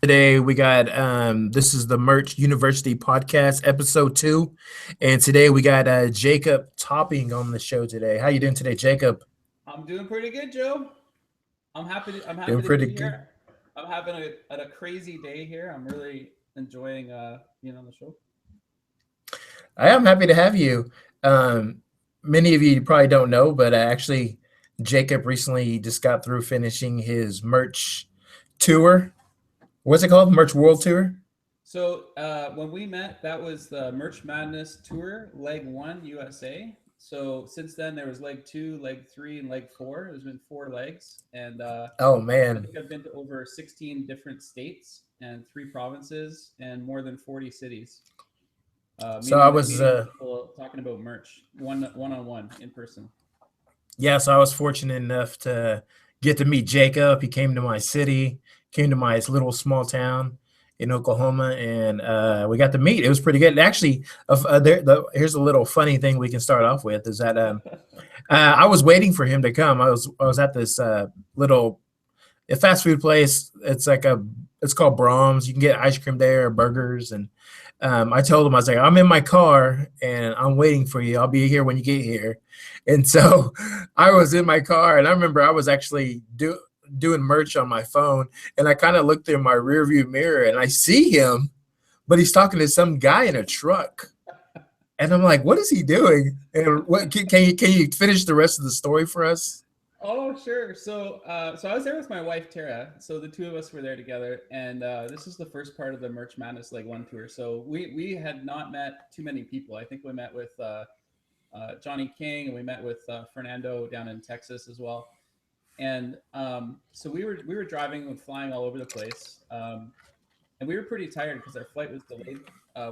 Today we got this is the Merch University podcast episode 2, and today we got Jacob Topping on the show today. How you doing today, Jacob? I'm doing pretty good, Joe. I'm Doing happy to pretty be good. here. I'm having a crazy day here. I'm really enjoying being on the show. I am happy to have you. Um, Many of you probably don't know, but actually, Jacob recently just got through finishing his merch tour. What's it called? Merch World Tour. So when we met, that was the Merch Madness Tour, Leg One USA. So since then, there was Leg Two, Leg Three, and Leg Four. There's been four legs, and Oh I man! think I've been to over 16 different states and three provinces and more than 40 cities. So I was Meeting people, talking about merch, one on one in person. Yeah, so I was fortunate enough to get to meet Jacob. He came to my city, came to my little small town in Oklahoma, and we got to meet. It was pretty good. Actually, here's a little funny thing we can start off with is that I was waiting for him to come. I was at this little a fast food place. It's called Brahms. You can get ice cream there, burgers, and I told him I was like, I'm in my car and I'm waiting for you. I'll be here when you get here. And so I was in my car, and I remember I was actually doing merch on my phone, and I kind of looked in my rearview mirror and I see him, but he's talking to some guy in a truck. And I'm like, what is he doing? And what can you finish the rest of the story for us? Oh, sure. So I was there with my wife Tara. So the two of us were there together, and this is the first part of the Merch Madness Leg One tour. So we had not met too many people. I think we met with Johnny King, and we met with Fernando down in Texas as well. And so we were driving and flying all over the place, and we were pretty tired because our flight was delayed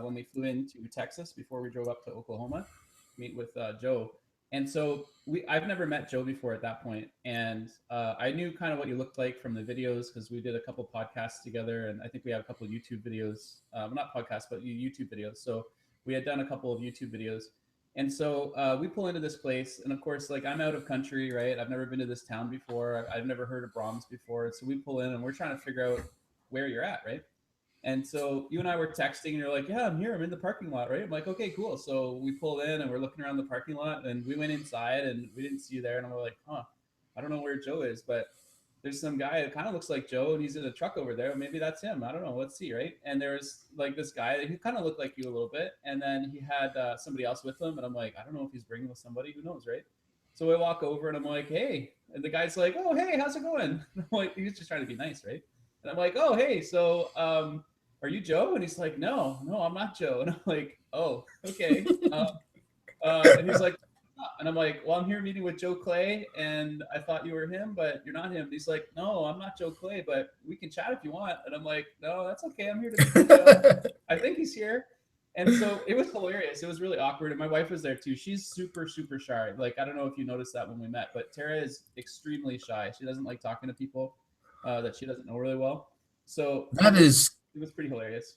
when we flew into Texas before we drove up to Oklahoma to meet with Joe. And so I've never met Joe before at that point, and I knew kind of what you looked like from the videos because we did a couple podcasts together, and I think we have a couple of YouTube videos, well, not podcasts, but YouTube videos. So we had done a couple of YouTube videos, and so we pull into this place, and of course, like I'm out of country, right? I've never been to this town before. I've never heard of Brahms before, so we pull in, and we're trying to figure out where you're at, right? And so you and I were texting, and you're like, "Yeah, I'm here. I'm in the parking lot, right?" I'm like, "Okay, cool." So we pulled in, and we're looking around the parking lot, and we went inside, and we didn't see you there. And we're like, "Huh, I don't know where Joe is, but there's some guy that kind of looks like Joe, and he's in a truck over there. Maybe that's him. I don't know. Let's see, right?" And there was like this guy who kind of looked like you a little bit, and then he had somebody else with him, and I'm like, I don't know if he's bringing with somebody. Who knows, right? So I walk over, and I'm like, "Hey," and the guy's like, "Oh, hey, how's it going?" And I'm like, he was just trying to be nice, right? And I'm like, "Oh, hey, so are you Joe?" And he's like, "No, no, I'm not Joe." And I'm like, "Oh, okay." And he's like, "Ah." And I'm like, "Well, I'm here meeting with Joe Clay, and I thought you were him, but you're not him." And he's like, "No, I'm not Joe Clay, but we can chat if you want." And I'm like, "No, that's okay. I'm here to meet with Joe. I think he's here." And so it was hilarious. It was really awkward. And my wife was there too. She's super, super shy. Like, I don't know if you noticed that when we met, but Tara is extremely shy. She doesn't like talking to people that she doesn't know really well. So that is it was pretty hilarious.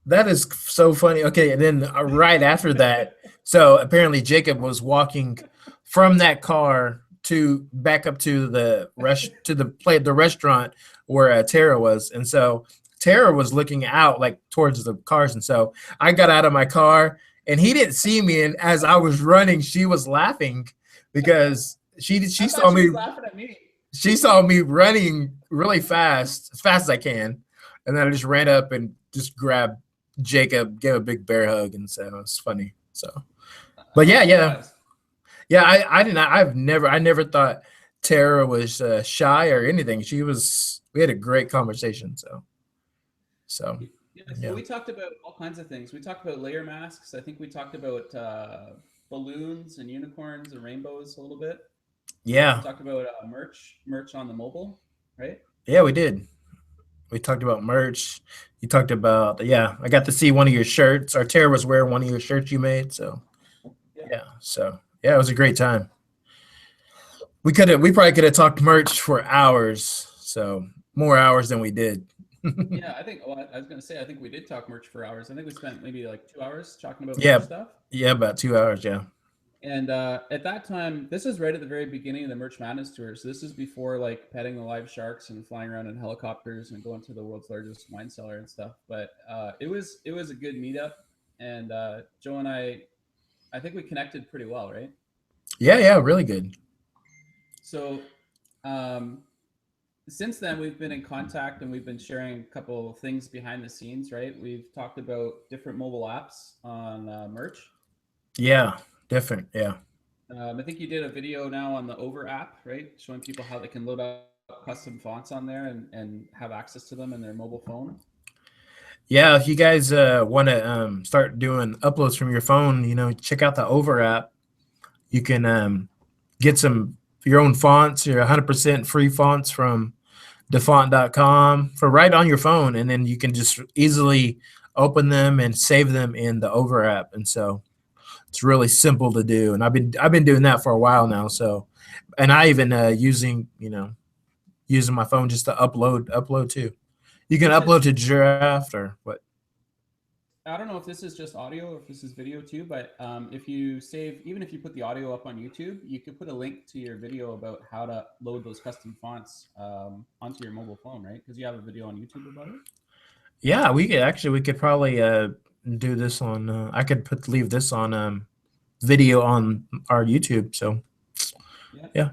That is so funny. Okay, and then right after that, so apparently Jacob was walking from that car to back up to the restaurant where Tara was, and so Tara was looking out like towards the cars, and so I got out of my car, and he didn't see me, and as I was running, she was laughing because I she thought saw she me was laughing at me. running really fast, as fast as I can, and then I just ran up and just grabbed Jacob, gave a big bear hug, and so it was funny. So, but I'm yeah, yeah, surprised. yeah. I didn't. I never thought Tara was shy or anything. She was. We had a great conversation. So Yeah, so yeah, we talked about all kinds of things. We talked about layer masks. I think we talked about balloons and unicorns and rainbows a little bit. We yeah, talked about merch on the mobile, right? yeah. We did. We talked about merch. You talked about yeah. I got to see one of your shirts. Or Tara was wearing one of your shirts you made. So Yeah. yeah. So yeah, it was a great time. We probably could have talked merch for hours. So more hours than we did. Yeah, I think. Well, I was gonna say, I think we did talk merch for hours. I think we spent maybe like 2 hours talking about merch Yeah, stuff. yeah, about 2 hours. Yeah, And at that time, this is right at the very beginning of the Merch Madness tour. So this is before like petting the live sharks and flying around in helicopters and going to the world's largest wine cellar and stuff. But it was a good meetup, and Joe and I think we connected pretty well, right? Yeah, really good. So um, since then, we've been in contact and we've been sharing a couple of things behind the scenes, right? We've talked about different mobile apps on merch. Yeah, different. Yeah. I think you did a video now on the Over app, right? Showing people how they can load up custom fonts on there and have access to them in their mobile phone. Yeah, if you guys want to start doing uploads from your phone, check out the Over app. You can get some your own fonts, your 100% free fonts from defont.com for right on your phone, and then you can just easily open them and save them in the Over app. And so it's really simple to do. And I've been doing that for a while now. So, and I even using my phone just to upload too. You can upload to Giraffe or what? I don't know if this is just audio or if this is video too, but if you save, even if you put the audio up on YouTube, you could put a link to your video about how to load those custom fonts onto your mobile phone, right? Because you have a video on YouTube about it. Yeah, we could probably do this on. I could leave this on video on our YouTube. So yeah.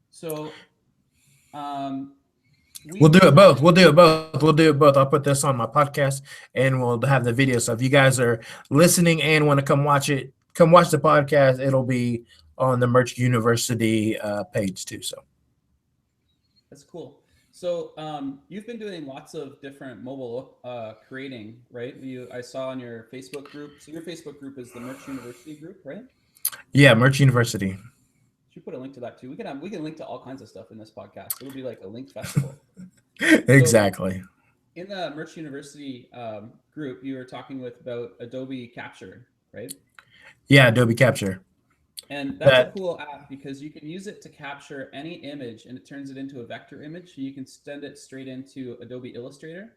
So we'll do it both. I'll put this on my podcast and we'll have the video. So if you guys are listening and want to come watch the podcast, it'll be on the Merch University page too. So that's cool. So you've been doing lots of different mobile creating, right? I saw on your Facebook group. So your Facebook group is the Merch University group, right? Yeah, Merch University. Should put a link to that too. We can link to all kinds of stuff in this podcast. It'll be like a link festival. Exactly. So in the Merch University group, you were talking about Adobe Capture, right? Yeah, Adobe Capture. And that's a cool app because you can use it to capture any image and it turns it into a vector image. So you can send it straight into Adobe Illustrator.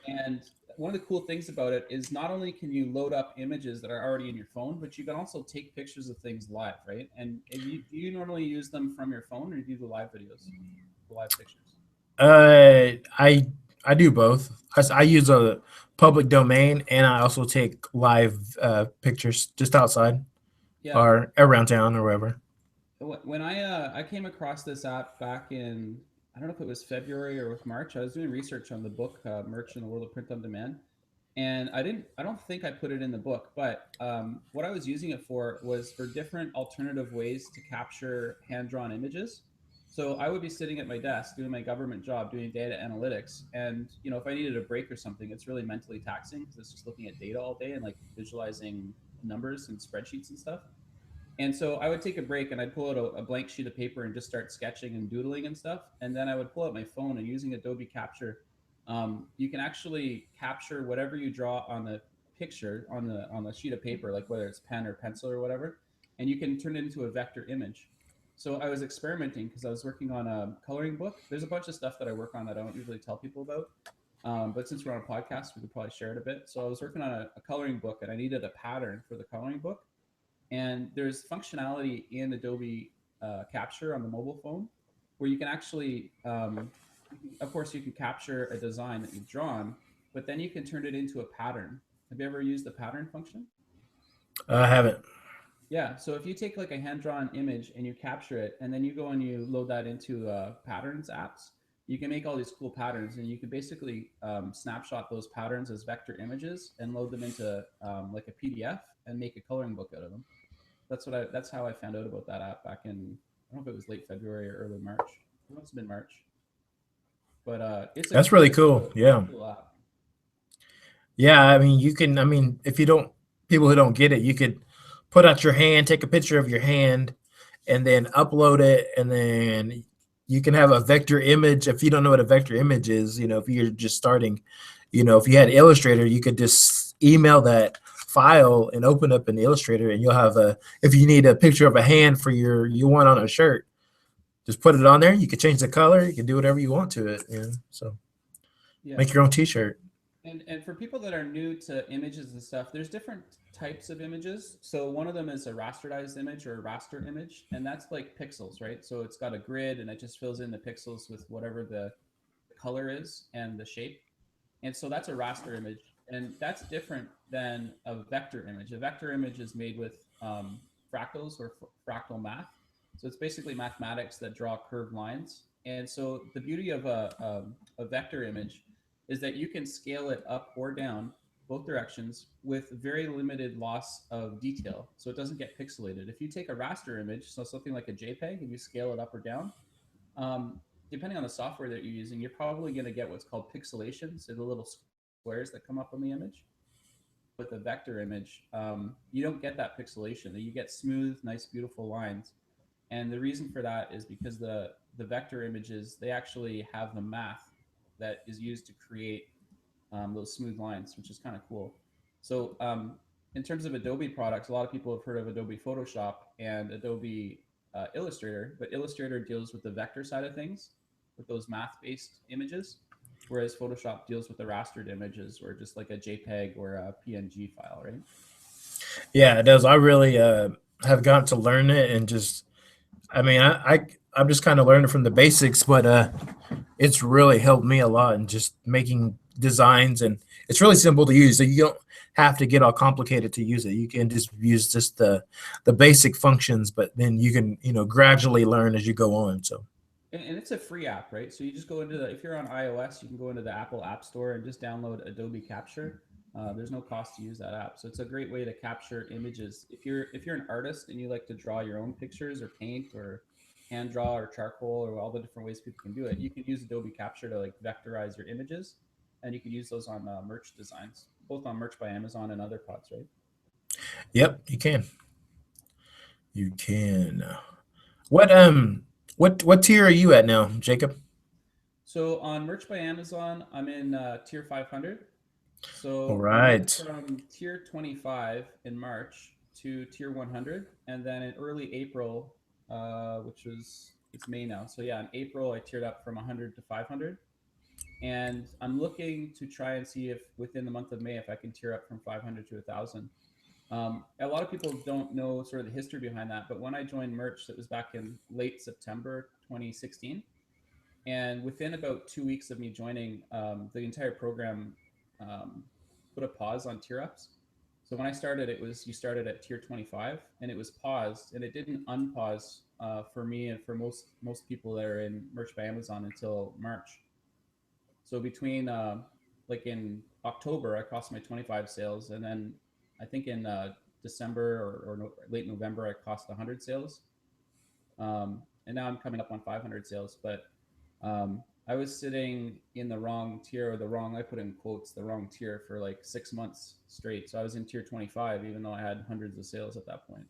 And one of the cool things about it is not only can you load up images that are already in your phone, but you can also take pictures of things live, right? And do you normally use them from your phone or do you do the live videos, the live pictures? I do both. I use a public domain and I also take live pictures just outside or around town or wherever. When I came across this app back in, I don't know if it was February or with March, I was doing research on the book Merch in the World of Print on Demand. And I don't think I put it in the book, but what I was using it for was for different alternative ways to capture hand-drawn images. So I would be sitting at my desk doing my government job, doing data analytics. And, if I needed a break or something, it's really mentally taxing because it's just looking at data all day and like visualizing numbers and spreadsheets and stuff. And so I would take a break and I'd pull out a blank sheet of paper and just start sketching and doodling and stuff. And then I would pull out my phone and using Adobe Capture, you can actually capture whatever you draw on the picture on the sheet of paper, like whether it's pen or pencil or whatever, and you can turn it into a vector image. So I was experimenting because I was working on a coloring book. There's a bunch of stuff that I work on that I don't usually tell people about. But since we're on a podcast, we could probably share it a bit. So I was working on a coloring book and I needed a pattern for the coloring book. And there's functionality in Adobe Capture on the mobile phone where you can actually, of course, you can capture a design that you've drawn, but then you can turn it into a pattern. Have you ever used the pattern function? I haven't. Yeah. So if you take like a hand-drawn image and you capture it, and then you go and you load that into patterns apps, you can make all these cool patterns, and you can basically snapshot those patterns as vector images and load them into like a PDF and make a coloring book out of them. That's how I found out about that app back in, I don't know if it was late February or early March. It must have been March. But that's really cool. Yeah. Cool app. Yeah, I mean, if people who don't get it, you could put out your hand, take a picture of your hand, and then upload it, and then you can have a vector image. If you don't know what a vector image is, if you're just starting, if you had Illustrator, you could just email that file and open up an Illustrator, and you'll have if you need a picture of a hand for you want on a shirt, just put it on there. You can change the color. You can do whatever you want to it. So make your own T-shirt. And for people that are new to images and stuff, there's different types of images. So one of them is a rasterized image or a raster image, and that's like pixels, right? So it's got a grid and it just fills in the pixels with whatever the color is and the shape. And so that's a raster image, and that's different than a vector image. A vector image is made with fractals or fractal math. So it's basically mathematics that draw curved lines. And so the beauty of a vector image is that you can scale it up or down both directions with very limited loss of detail. So it doesn't get pixelated. If you take a raster image, so something like a JPEG, and you scale it up or down, depending on the software that you're using, you're probably going to get what's called pixelation, so the little squares that come up on the image. With a vector image, you don't get that pixelation. You get smooth, nice, beautiful lines. And the reason for that is because the vector images, they actually have the math that is used to create those smooth lines, which is kind of cool. So in terms of Adobe products, a lot of people have heard of Adobe Photoshop and Adobe Illustrator, but Illustrator deals with the vector side of things, with those math-based images, whereas Photoshop deals with the rastered images, or just like a JPEG or a PNG file, right? Yeah, it does. I really have gotten to learn it, and just, I mean, I'm just kind of learning from the basics, but it's really helped me a lot in just making designs, and it's really simple to use. So you don't have to get all complicated to use it. You can just use just the basic functions, but then you can, gradually learn as you go on. So And it's a free app, right? So you just go into the, if you're on iOS, you can go into the Apple App Store and just download Adobe Capture. There's no cost to use that app, so it's a great way to capture images. If you're an artist and you like to draw your own pictures or paint or hand draw or charcoal or all the different ways people can do it, you can use Adobe Capture to like vectorize your images, and you can use those on merch designs, both on Merch by Amazon and other pods, right? yep, you can. You can. What tier are you at now, Jacob? So on Merch by Amazon, I'm in tier 500. All So I went right. from tier 25 in March to tier 100, and then in early April, which was, it's May now. So yeah, in April I tiered up from 100 to 500, and I'm looking to try and see if within the month of May if I can tier up from 500 to 1,000. A lot of people don't know sort of the history behind that, but when I joined Merch, it was back in late September 2016, and within about 2 weeks of me joining, the entire program um, put a pause on tier ups. So when I started, it was you started at tier 25, and it was paused, and it didn't unpause for me and for most people that are in Merch by Amazon until March. So between like in October, I crossed my 25 sales, and then I think in December or no, late November, I crossed 100 sales, and now I'm coming up on 500 sales. But I was sitting in the wrong tier, or the wrong, I put in quotes, the wrong tier for like 6 months straight. So I was in tier 25, even though I had hundreds of sales at that point.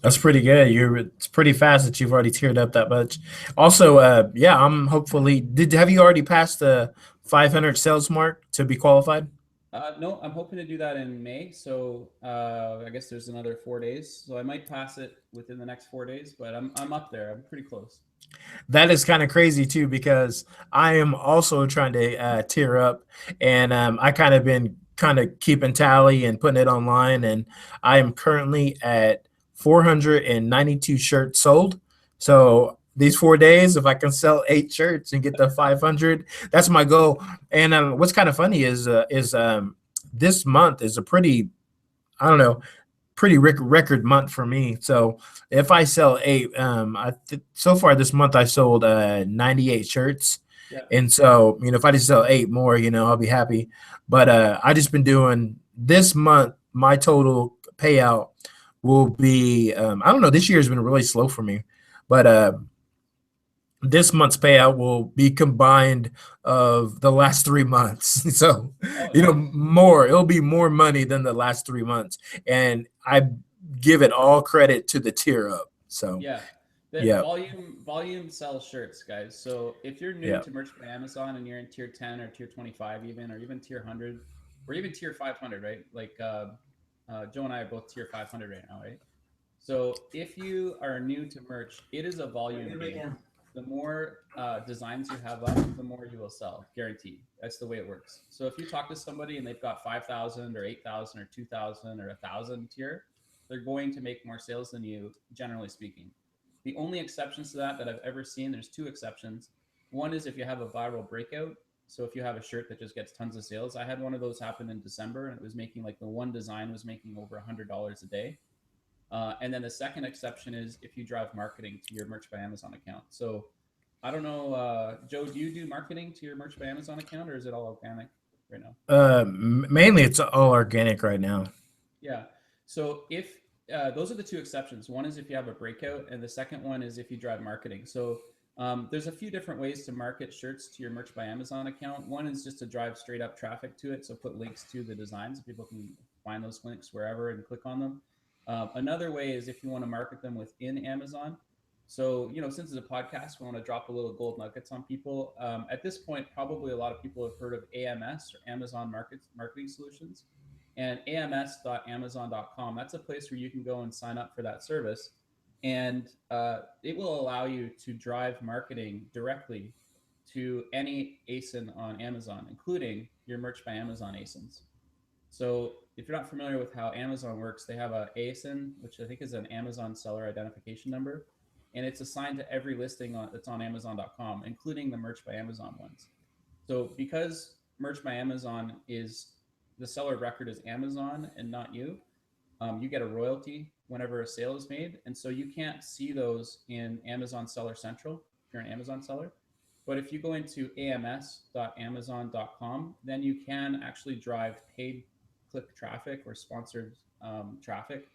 That's pretty good. It's pretty fast that you've already tiered up that much. Also, yeah, I'm hopefully did have you already passed the 500 sales mark to be qualified? No, I'm hoping to do that in May. So I guess there's another 4 days. So I might pass it within the next 4 days, but I'm up there. I'm pretty close. That is kind of crazy too, because I am also trying to tier up, and I kind of been kind of keeping tally and putting it online, and I am currently at 492 shirts sold. So these 4 days, if I can sell 8 shirts and get to 500, that's my goal. And what's kind of funny is this month is a pretty, I don't know, pretty record month for me. So if I sell 8, so far this month I sold 98 shirts, Yeah. and so if I just sell 8 more, I'll be happy. But I just been doing this month. My total payout will be I don't know. This year has been really slow for me, but this month's payout will be combined of the last 3 months. So, Oh, nice. it'll be more money than the last 3 months. And I give it all credit to the tier up. So, Yeah. The yeah, volume sells shirts, guys. So if you're new yeah. to Merch by Amazon and you're in tier 10 or tier 25 even, or even tier 100, or even tier 500, right? Like Joe and I are both tier 500 right now, right? So if you are new to merch, it is a volume game. the more designs you have up, the more you will sell, guaranteed. That's the way it works. So if you talk to somebody and they've got 5,000 or 8,000 or 2,000 or 1,000 tier, they're going to make more sales than you, generally speaking. The only exceptions to that I've ever seen, there's two exceptions. One is if you have a viral breakout. So if you have a shirt that just gets tons of sales, I had one of those happen in December, and it was making, like, the one design was making over $100 a day. And then the second exception is if you drive marketing to your Merch by Amazon account. So I don't know, Joe, do you do marketing to your Merch by Amazon account, or is it all organic right now? Mainly it's all organic right now. Yeah. So if those are the two exceptions. One is if you have a breakout, and the second one is if you drive marketing. So there's a few different ways to market shirts to your Merch by Amazon account. One is just to drive straight up traffic to it. So put links to the designs. People can find those links wherever and click on them. Another way is if you want to market them within Amazon. So, since it's a podcast, we want to drop a little gold nuggets on people. At this point, probably a lot of people have heard of AMS, or Amazon Marketing Solutions. And ams.amazon.com, that's a place where you can go and sign up for that service. And it will allow you to drive marketing directly to any ASIN on Amazon, including your Merch by Amazon ASINs. So if you're not familiar with how Amazon works, they have a ASIN, which I think is an Amazon Seller Identification Number, and it's assigned to every listing that's on Amazon.com, including the Merch by Amazon ones. So because Merch by Amazon is, the seller record is Amazon and not you, you get a royalty whenever a sale is made. And so you can't see those in Amazon Seller Central if you're an Amazon seller. But if you go into ams.amazon.com, then you can actually drive paid click traffic or sponsored traffic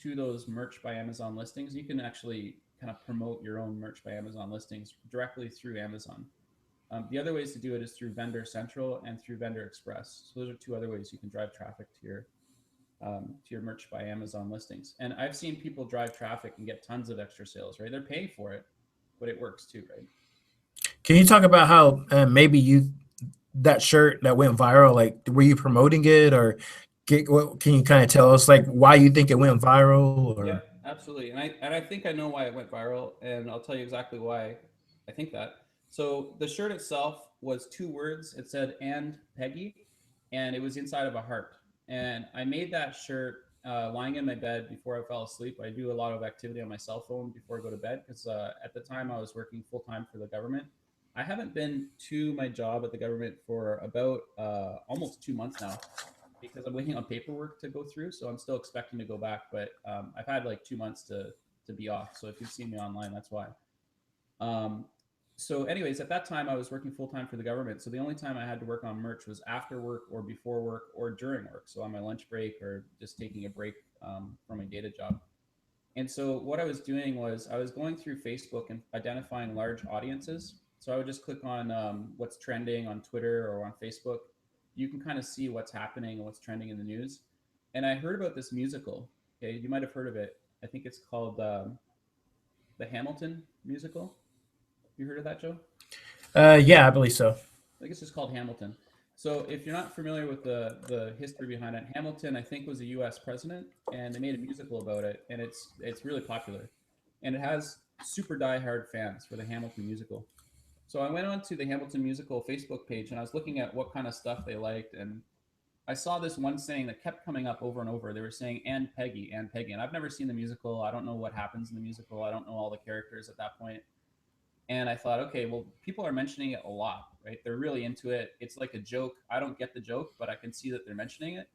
to those Merch by Amazon listings. You can actually kind of promote your own Merch by Amazon listings directly through Amazon. The other ways to do it is through Vendor Central and through Vendor Express. So those are two other ways you can drive traffic to your Merch by Amazon listings. And I've seen people drive traffic and get tons of extra sales, right? They're paying for it, but it works too, right? Can you talk about how maybe that shirt that went viral, like, were you promoting it, or can you kind of tell us, like, why you think it went viral? Or Yeah, absolutely. And I think I know why it went viral, and I'll tell you exactly why I think that. So the shirt itself was two words. It said "and Peggy," and it was inside of a heart. And I made that shirt lying in my bed before I fell asleep. I do a lot of activity on my cell phone before I go to bed because at the time I was working full time for the government. I haven't been to my job at the government for about almost 2 months now because I'm waiting on paperwork to go through. So I'm still expecting to go back, but I've had like 2 months to be off. So if you've seen me online, that's why. So anyways, at that time I was working full time for the government. So the only time I had to work on merch was after work or before work or during work. So on my lunch break or just taking a break from my data job. And so what I was doing was I was going through Facebook and identifying large audiences. So I would just click on what's trending on Twitter or on Facebook. You can kind of see what's happening and what's trending in the news. And I heard about this musical. Okay, you might have heard of it. I think it's called the Hamilton musical. You heard of that, Joe? yeah, I believe so. I think it's just called Hamilton. So if you're not familiar with the history behind it, Hamilton, I think, was a U.S. president, and they made a musical about it, and it's really popular, and it has super diehard fans for the Hamilton musical. So I went on to the Hamilton musical Facebook page, and I was looking at what kind of stuff they liked, and I saw this one saying that kept coming up over and over. They were saying "and Peggy," and Peggy, and I've never seen the musical. I don't know what happens in the musical. I don't know all the characters at that point. And I thought, okay, well, people are mentioning it a lot, right? They're really into it. It's like a joke. I don't get the joke, but I can see that they're mentioning it.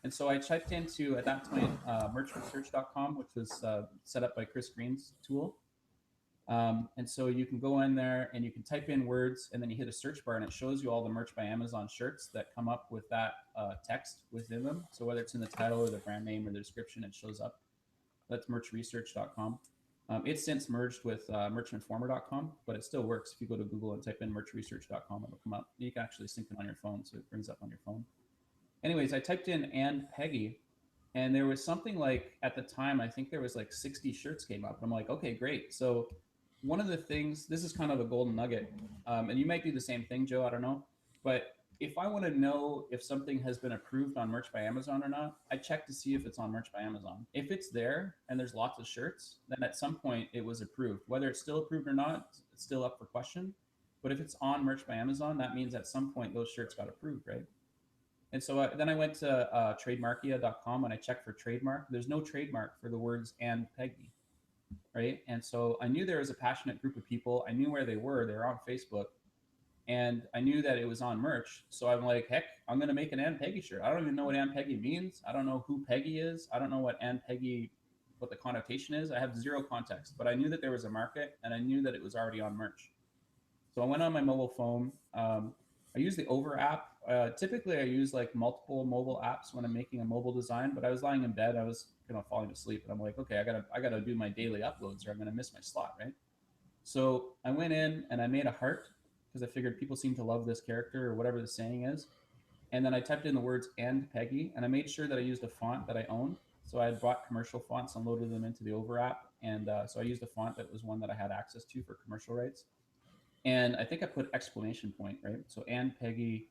And so I typed into, at that point, merchresearch.com, which was set up by Chris Greene's tool. And so you can go in there and you can type in words, and then you hit a search bar, and it shows you all the Merch by Amazon shirts that come up with that text within them. So whether it's in the title or the brand name or the description, it shows up. That's merchresearch.com. It's since merged with merchinformer.com, but it still works. If you go to Google and type in merchresearch.com, it'll come up. You can actually sync it on your phone, so it brings up on your phone. Anyways, I typed in "and Peggy," and there was something like, at the time, I think there was like 60 shirts came up. I'm like, okay, great. So one of the things, this is kind of a golden nugget, and you might do the same thing, Joe, I don't know. But if I want to know if something has been approved on Merch by Amazon or not, I check to see if it's on Merch by Amazon. If it's there and there's lots of shirts, then at some point it was approved. Whether it's still approved or not, it's still up for question. But if it's on Merch by Amazon, that means at some point those shirts got approved, right? And so then I went to trademarkia.com and I checked for trademark. There's no trademark for the words and Peggy, right? And so I knew there was a passionate group of people. I knew where they were. They were on Facebook, and I knew that it was on merch. So I'm like, heck, I'm gonna make an Ann Peggy shirt. I don't even know what Ann Peggy means. I don't know who Peggy is. I don't know what Ann Peggy, what the connotation is. I have zero context, but I knew that there was a market, and I knew that it was already on merch. So I went on my mobile phone. I use the Over app. Typically, I use like multiple mobile apps when I'm making a mobile design. But I was lying in bed. I was falling asleep, and I'm like, okay, I gotta do my daily uploads, or I'm gonna miss my slot, right? So I went in and I made a heart because I figured people seem to love this character or whatever the saying is. And then I typed in the words "and Peggy," and I made sure that I used a font that I owned. So I had bought commercial fonts and loaded them into the Over app, and so I used a font that was one that I had access to for commercial rights. And I think I put exclamation point, right? So "and Peggy,"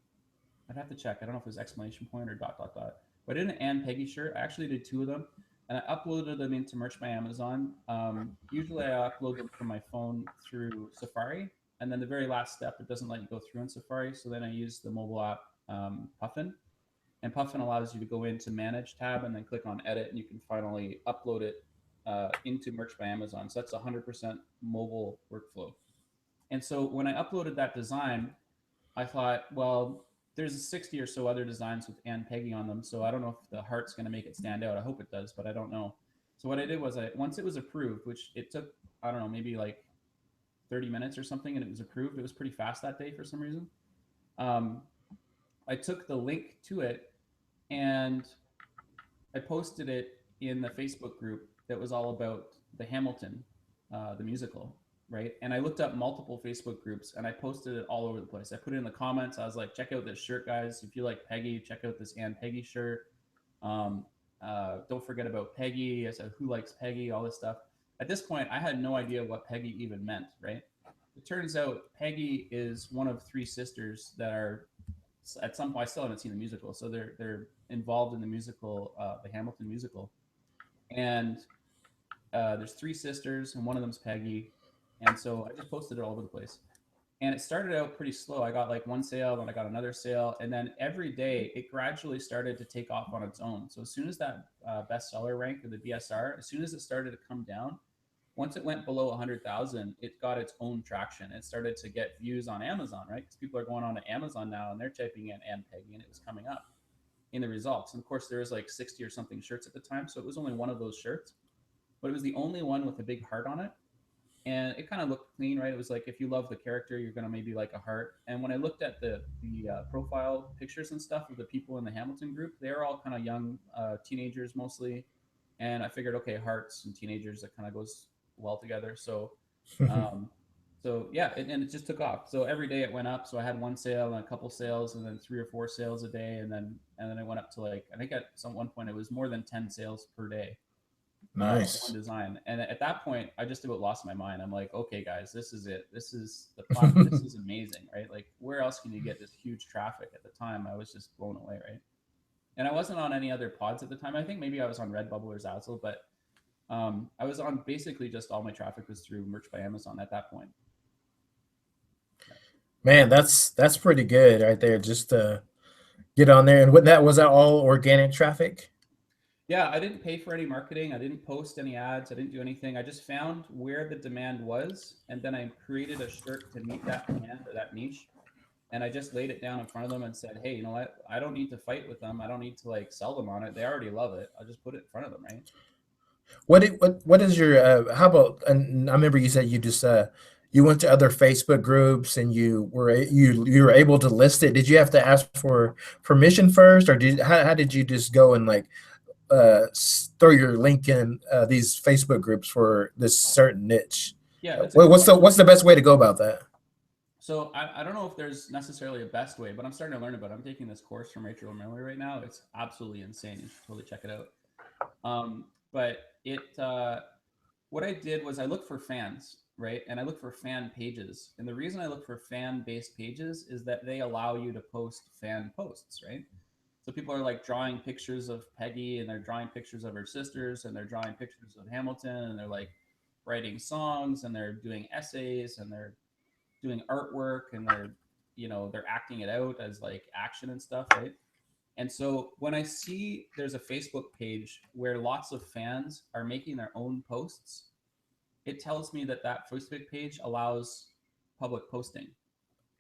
I'd have to check. I don't know if it was exclamation point or dot dot dot. But I did an "and Peggy" shirt. I actually did two of them, and I uploaded them into Merch by Amazon. Usually, I upload them from my phone through Safari, and then the very last step, it doesn't let you go through in Safari. So then I use the mobile app Puffin, and Puffin allows you to go into Manage tab and then click on Edit, and you can finally upload it into Merch by Amazon. So that's 100% mobile workflow. And so when I uploaded that design, I thought, well, there's 60 or so other designs with Ann Peggy on them. So I don't know if the heart's going to make it stand out. I hope it does, but I don't know. So what I did was once it was approved, which it took, I don't know, maybe like 30 minutes or something, and it was approved. It was pretty fast that day for some reason. I took the link to it and I posted it in the Facebook group that was all about the Hamilton, the musical, right? And I looked up multiple Facebook groups and I posted it all over the place. I put it in the comments. I was like, check out this shirt, guys. If you like Peggy, check out this Ann Peggy shirt. Don't forget about Peggy. I said, who likes Peggy? All this stuff. At this point, I had no idea what Peggy even meant, right? It turns out Peggy is one of three sisters that are at some point. I still haven't seen the musical, so they're involved in the musical, the Hamilton musical, and there's three sisters, and one of them's Peggy, and so I just posted it all over the place. And it started out pretty slow. I got like one sale, then I got another sale, and then every day it gradually started to take off on its own. So as soon as that bestseller rank or the BSR, as soon as it started to come down, once it went below 100,000, it got its own traction. It started to get views on Amazon, right? Because people are going on to Amazon now and they're typing in Ann Peggy, and it was coming up in the results. And of course, there was like 60 or something shirts at the time, so it was only one of those shirts, but it was the only one with a big heart on it. And it kind of looked clean, right? It was like, if you love the character, you're gonna maybe like a heart. And when I looked at the profile pictures and stuff of the people in the Hamilton group, they're all kind of young teenagers mostly. And I figured, okay, hearts and teenagers, that kind of goes well together. So so yeah, and it just took off. So every day it went up. So I had one sale and a couple sales, and then 3 or 4 sales a day, and then it went up to like, I think at some one point it was more than 10 sales per day. One Nice. design, and at that point I just about lost my mind. I'm like, okay guys, this is it. This is the platform. This is amazing, right? Like, where else can you get this huge traffic? At the time I was just blown away, right? And I wasn't on any other pods at the time. I think maybe I was on Redbubble or Zazzle, but I was on basically just all my traffic was through Merch by Amazon at that point. Man, that's pretty good right there. Just to get on there, and was that all organic traffic? Yeah, I didn't pay for any marketing. I didn't post any ads. I didn't do anything. I just found where the demand was, and then I created a shirt to meet that demand or that niche. And I just laid it down in front of them and said, hey, you know what? I don't need to fight with them. I don't need to like sell them on it. They already love it. I'll just put it in front of them, right? What is your how about, and I remember you said you just you went to other Facebook groups and you were able to list it. Did you have to ask for permission first, or how did you just go and like throw your link in these Facebook groups for this certain niche? Yeah, that's a good What's question. the best way to go about that? So I don't know if there's necessarily a best way, but I'm starting to learn about it. I'm taking this course from Rachel Miller right now. It's absolutely insane. You should totally check it out. But what I did was I looked for fans, right? And I looked for fan pages. And the reason I look for fan-based pages is that they allow you to post fan posts, right? So people are like drawing pictures of Peggy, and they're drawing pictures of her sisters, and they're drawing pictures of Hamilton, and they're like writing songs and they're doing essays and they're doing artwork and they're, they're acting it out as like action and stuff, right? And so when I see there's a Facebook page where lots of fans are making their own posts, it tells me that that Facebook page allows public posting.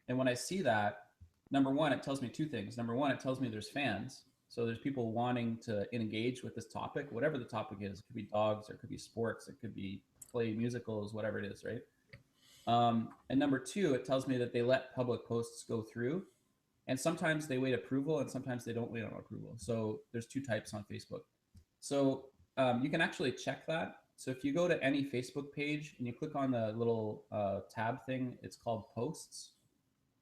And when I see that, number one, it tells me two things. Number one, it tells me there's fans. So there's people wanting to engage with this topic, whatever the topic is. It could be dogs, or it could be sports, it could be play musicals, whatever it is, right? And number two, it tells me that they let public posts go through. And sometimes they wait approval and sometimes they don't wait on approval. So there's two types on Facebook. So you can actually check that. So if you go to any Facebook page and you click on the little tab thing, it's called posts.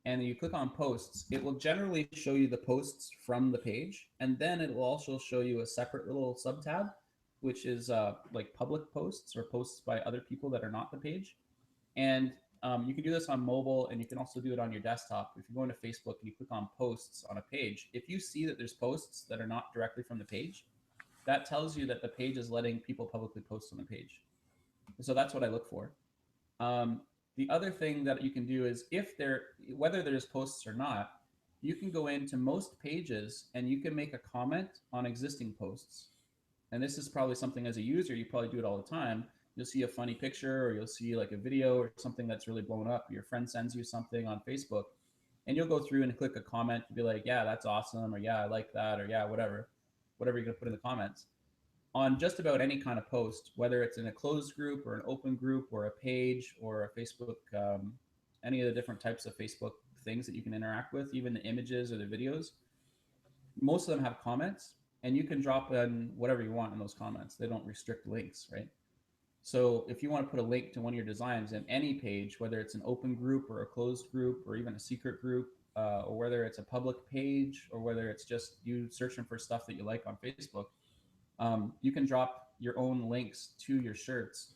And you click on posts, it will generally show you the posts from the page. And then it will also show you a separate little sub tab, which is like public posts or posts by other people that are not the page. And you can do this on mobile, and you can also do it on your desktop. If you go into Facebook and you click on posts on a page, if you see that there's posts that are not directly from the page, that tells you that the page is letting people publicly post on the page. So that's what I look for. The other thing that you can do is whether there's posts or not, you can go into most pages and you can make a comment on existing posts. And this is probably something as a user, you probably do it all the time. You'll see a funny picture, or you'll see like a video or something that's really blown up. Your friend sends you something on Facebook, and you'll go through and click a comment to be like, yeah, that's awesome, or yeah, I like that, or yeah, whatever you're gonna put in the comments. On just about any kind of post, whether it's in a closed group or an open group or a page or a Facebook, any of the different types of Facebook things that you can interact with, even the images or the videos, most of them have comments, and you can drop in whatever you want in those comments. They don't restrict links, right? So if you want to put a link to one of your designs in any page, whether it's an open group or a closed group or even a secret group, or whether it's a public page, or whether it's just you searching for stuff that you like on Facebook, you can drop your own links to your shirts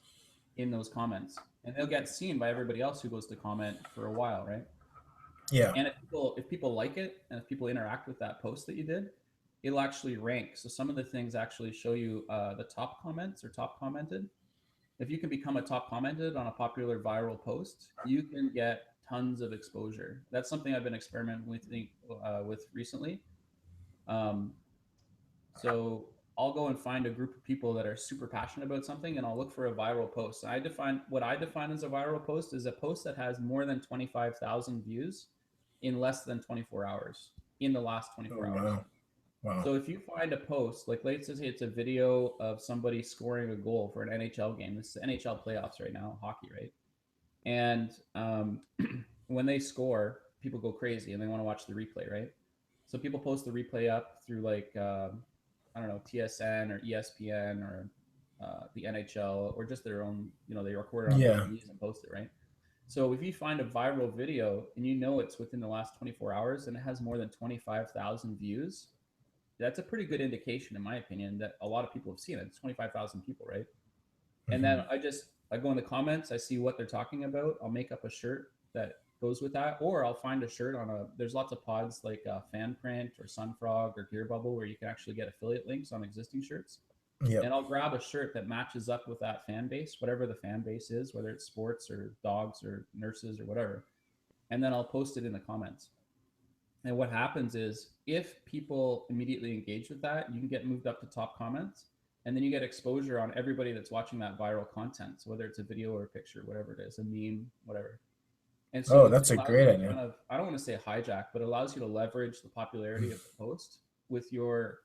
in those comments, and they'll get seen by everybody else who goes to comment for a while, right? Yeah. And if people like it, and if people interact with that post that you did, it'll actually rank. So some of the things actually show you the top comments or top commented. If you can become a top commented on a popular viral post, you can get tons of exposure. That's something I've been experimenting with recently. So I'll go and find a group of people that are super passionate about something, and I'll look for a viral post. And what I define as a viral post is a post that has more than 25,000 views in less than 24 hours in the last 24 hours. Wow. Wow. So if you find a post, like let's say it's a video of somebody scoring a goal for an NHL game. This is NHL playoffs right now, hockey, right? And when they score, people go crazy and they want to watch the replay, right? So people post the replay up through like, I don't know, TSN or ESPN or the NHL, or just their own, they record it on TVs and post it, right? So if you find a viral video and it's within the last 24 hours and it has more than 25,000 views, that's a pretty good indication, in my opinion, that a lot of people have seen it. It's 25,000 people, right? Mm-hmm. And then I go in the comments, I see what they're talking about. I'll make up a shirt that goes with that, or I'll find a shirt there's lots of pods like Fan Print or Sunfrog or Gear Bubble where you can actually get affiliate links on existing shirts. Yep. And I'll grab a shirt that matches up with that fan base, whatever the fan base is, whether it's sports or dogs or nurses or whatever. And then I'll post it in the comments. And what happens is if people immediately engage with that, you can get moved up to top comments, and then you get exposure on everybody that's watching that viral content. So whether it's a video or a picture, whatever it is, a meme, whatever. And so that's a great idea. I don't want to say hijack, but it allows you to leverage the popularity of the post with your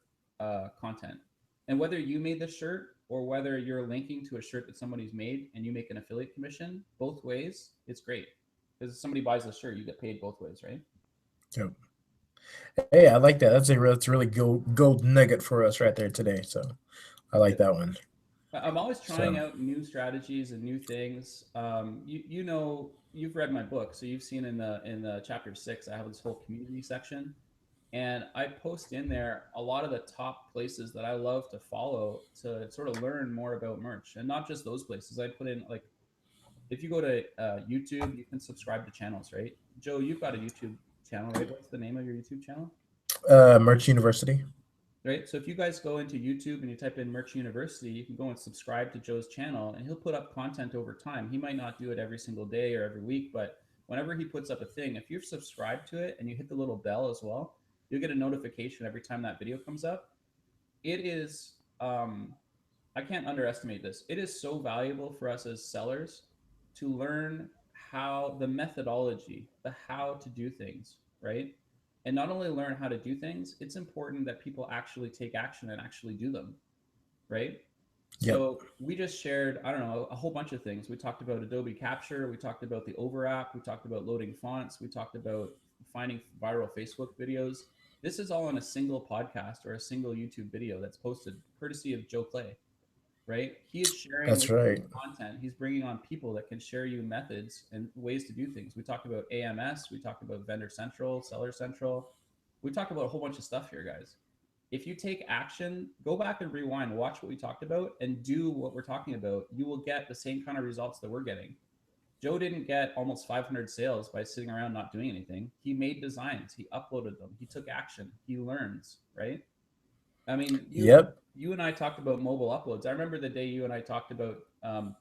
content. And whether you made the shirt or whether you're linking to a shirt that somebody's made and you make an affiliate commission, both ways, it's great. Because if somebody buys the shirt, you get paid both ways, right? Yep. Hey, I like that. That's a really gold nugget for us right there today. So I like that one. I'm always trying out new strategies and new things. You've read my book, so you've seen in the chapter 6, I have this whole community section, and I post in there a lot of the top places that I love to follow to sort of learn more about merch, and not just those places. I put in, like, if you go to YouTube, you can subscribe to channels, right? Joe, you've got a YouTube channel, right? What's the name of your YouTube channel? Merch University. right? So if you guys go into YouTube and you type in Merch University, you can go and subscribe to Joe's channel, and he'll put up content over time. He might not do it every single day or every week, but whenever he puts up a thing, if you're subscribed to it and you hit the little bell as well, you'll get a notification every time that video comes up. It is, I can't underestimate this. It is so valuable for us as sellers to learn how the methodology, the how to do things, right? And not only learn how to do things, it's important that people actually take action and actually do them, right? Yep. So we just shared, I don't know, a whole bunch of things. We talked about Adobe Capture, we talked about the Over app, we talked about loading fonts, we talked about finding viral Facebook videos. This is all in a single podcast or a single YouTube video that's posted courtesy of Joe Clay, right? He is sharing That's with you right. content. He's bringing on people that can share you methods and ways to do things. We talked about AMS, we talked about Vendor Central, Seller Central. We talked about a whole bunch of stuff here, guys. If you take action, go back and rewind, watch what we talked about, and do what we're talking about, you will get the same kind of results that we're getting. Joe didn't get almost 500 sales by sitting around not doing anything. He made designs, he uploaded them, he took action, he learns, right? I mean, Yep. you and I talked about mobile uploads. I remember the day you and I talked about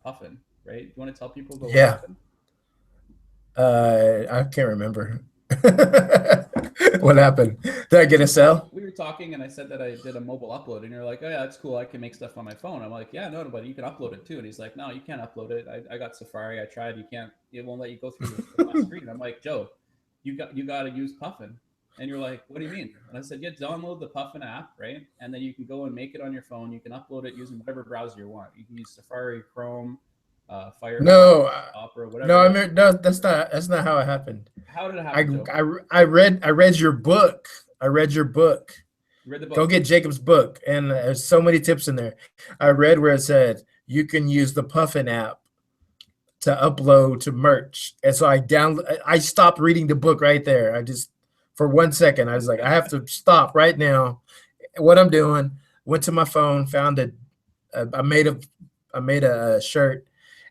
Puffin, right? Do you want to tell people about what Yeah. happened? I can't remember. What happened? Did I get a sell? We were talking, and I said that I did a mobile upload, and you're like, "Oh yeah, that's cool. I can make stuff on my phone." I'm like, "Yeah, no, but you can upload it too." And he's like, "No, you can't upload it. I got Safari. I tried. You can't. It won't let you go through the last screen." I'm like, "Joe, you got to use Puffin." And you're like, "What do you mean?" And I said, "Yeah, download the Puffin app, right? And then you can go and make it on your phone. You can upload it using whatever browser you want. You can use Safari, Chrome, Firefox, No, Opera, no. whatever I it is." mean, no. That's not how it happened. How did it I happen, Joe? I read your book. I read your book. You read the Go book. get Jacob's book, and there's so many tips in there. I read where it said you can use the Puffin app to upload to merch, and so I stopped reading the book right there. I just for 1 second I was like, I have to stop right now. What I'm doing, went to my phone, found I made a shirt,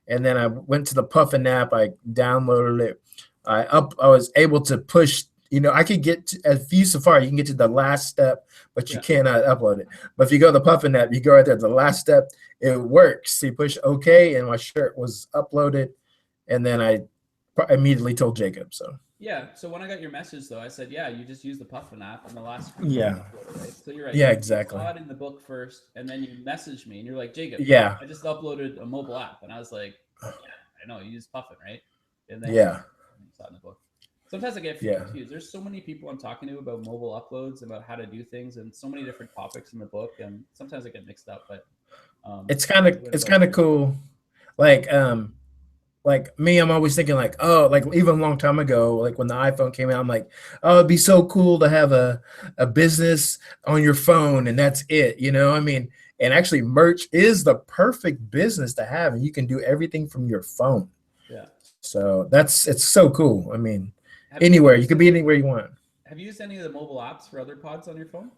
and then I went to the Puffin app. I downloaded it. I was able to push. I could get to, if you Safari, you can get to the last step, but you Yeah. cannot upload it. But if you go to the Puffin app, you go right there. The last step, it works. So you push OK, and my shirt was uploaded, and then I immediately told Jacob. So Yeah. So when I got your message though, I said, yeah, you just use the Puffin app and the last screen you yeah, upload it, right? So you're right. yeah, You exactly. saw it in the book first, and then you messaged me, and you're like, Jacob, Yeah, I just uploaded a mobile app, and I was like, yeah, I know you use Puffin, right? And then yeah, you saw it in the book. Sometimes I get yeah. confused. There's so many people I'm talking to about mobile uploads, about how to do things, and so many different topics in the book, and sometimes I get mixed up. But It's kind of you ended it's up kind of cool. Like like me, I'm always thinking like, oh, like even a long time ago, like when the iPhone came out, I'm like, oh, it'd be so cool to have a business on your phone and that's it, I mean, and actually merch is the perfect business to have, and you can do everything from your phone. yeah. So it's so cool. I mean, Have you anywhere, you used can be anywhere you want. Have you used any of the mobile apps for other pods on your phone?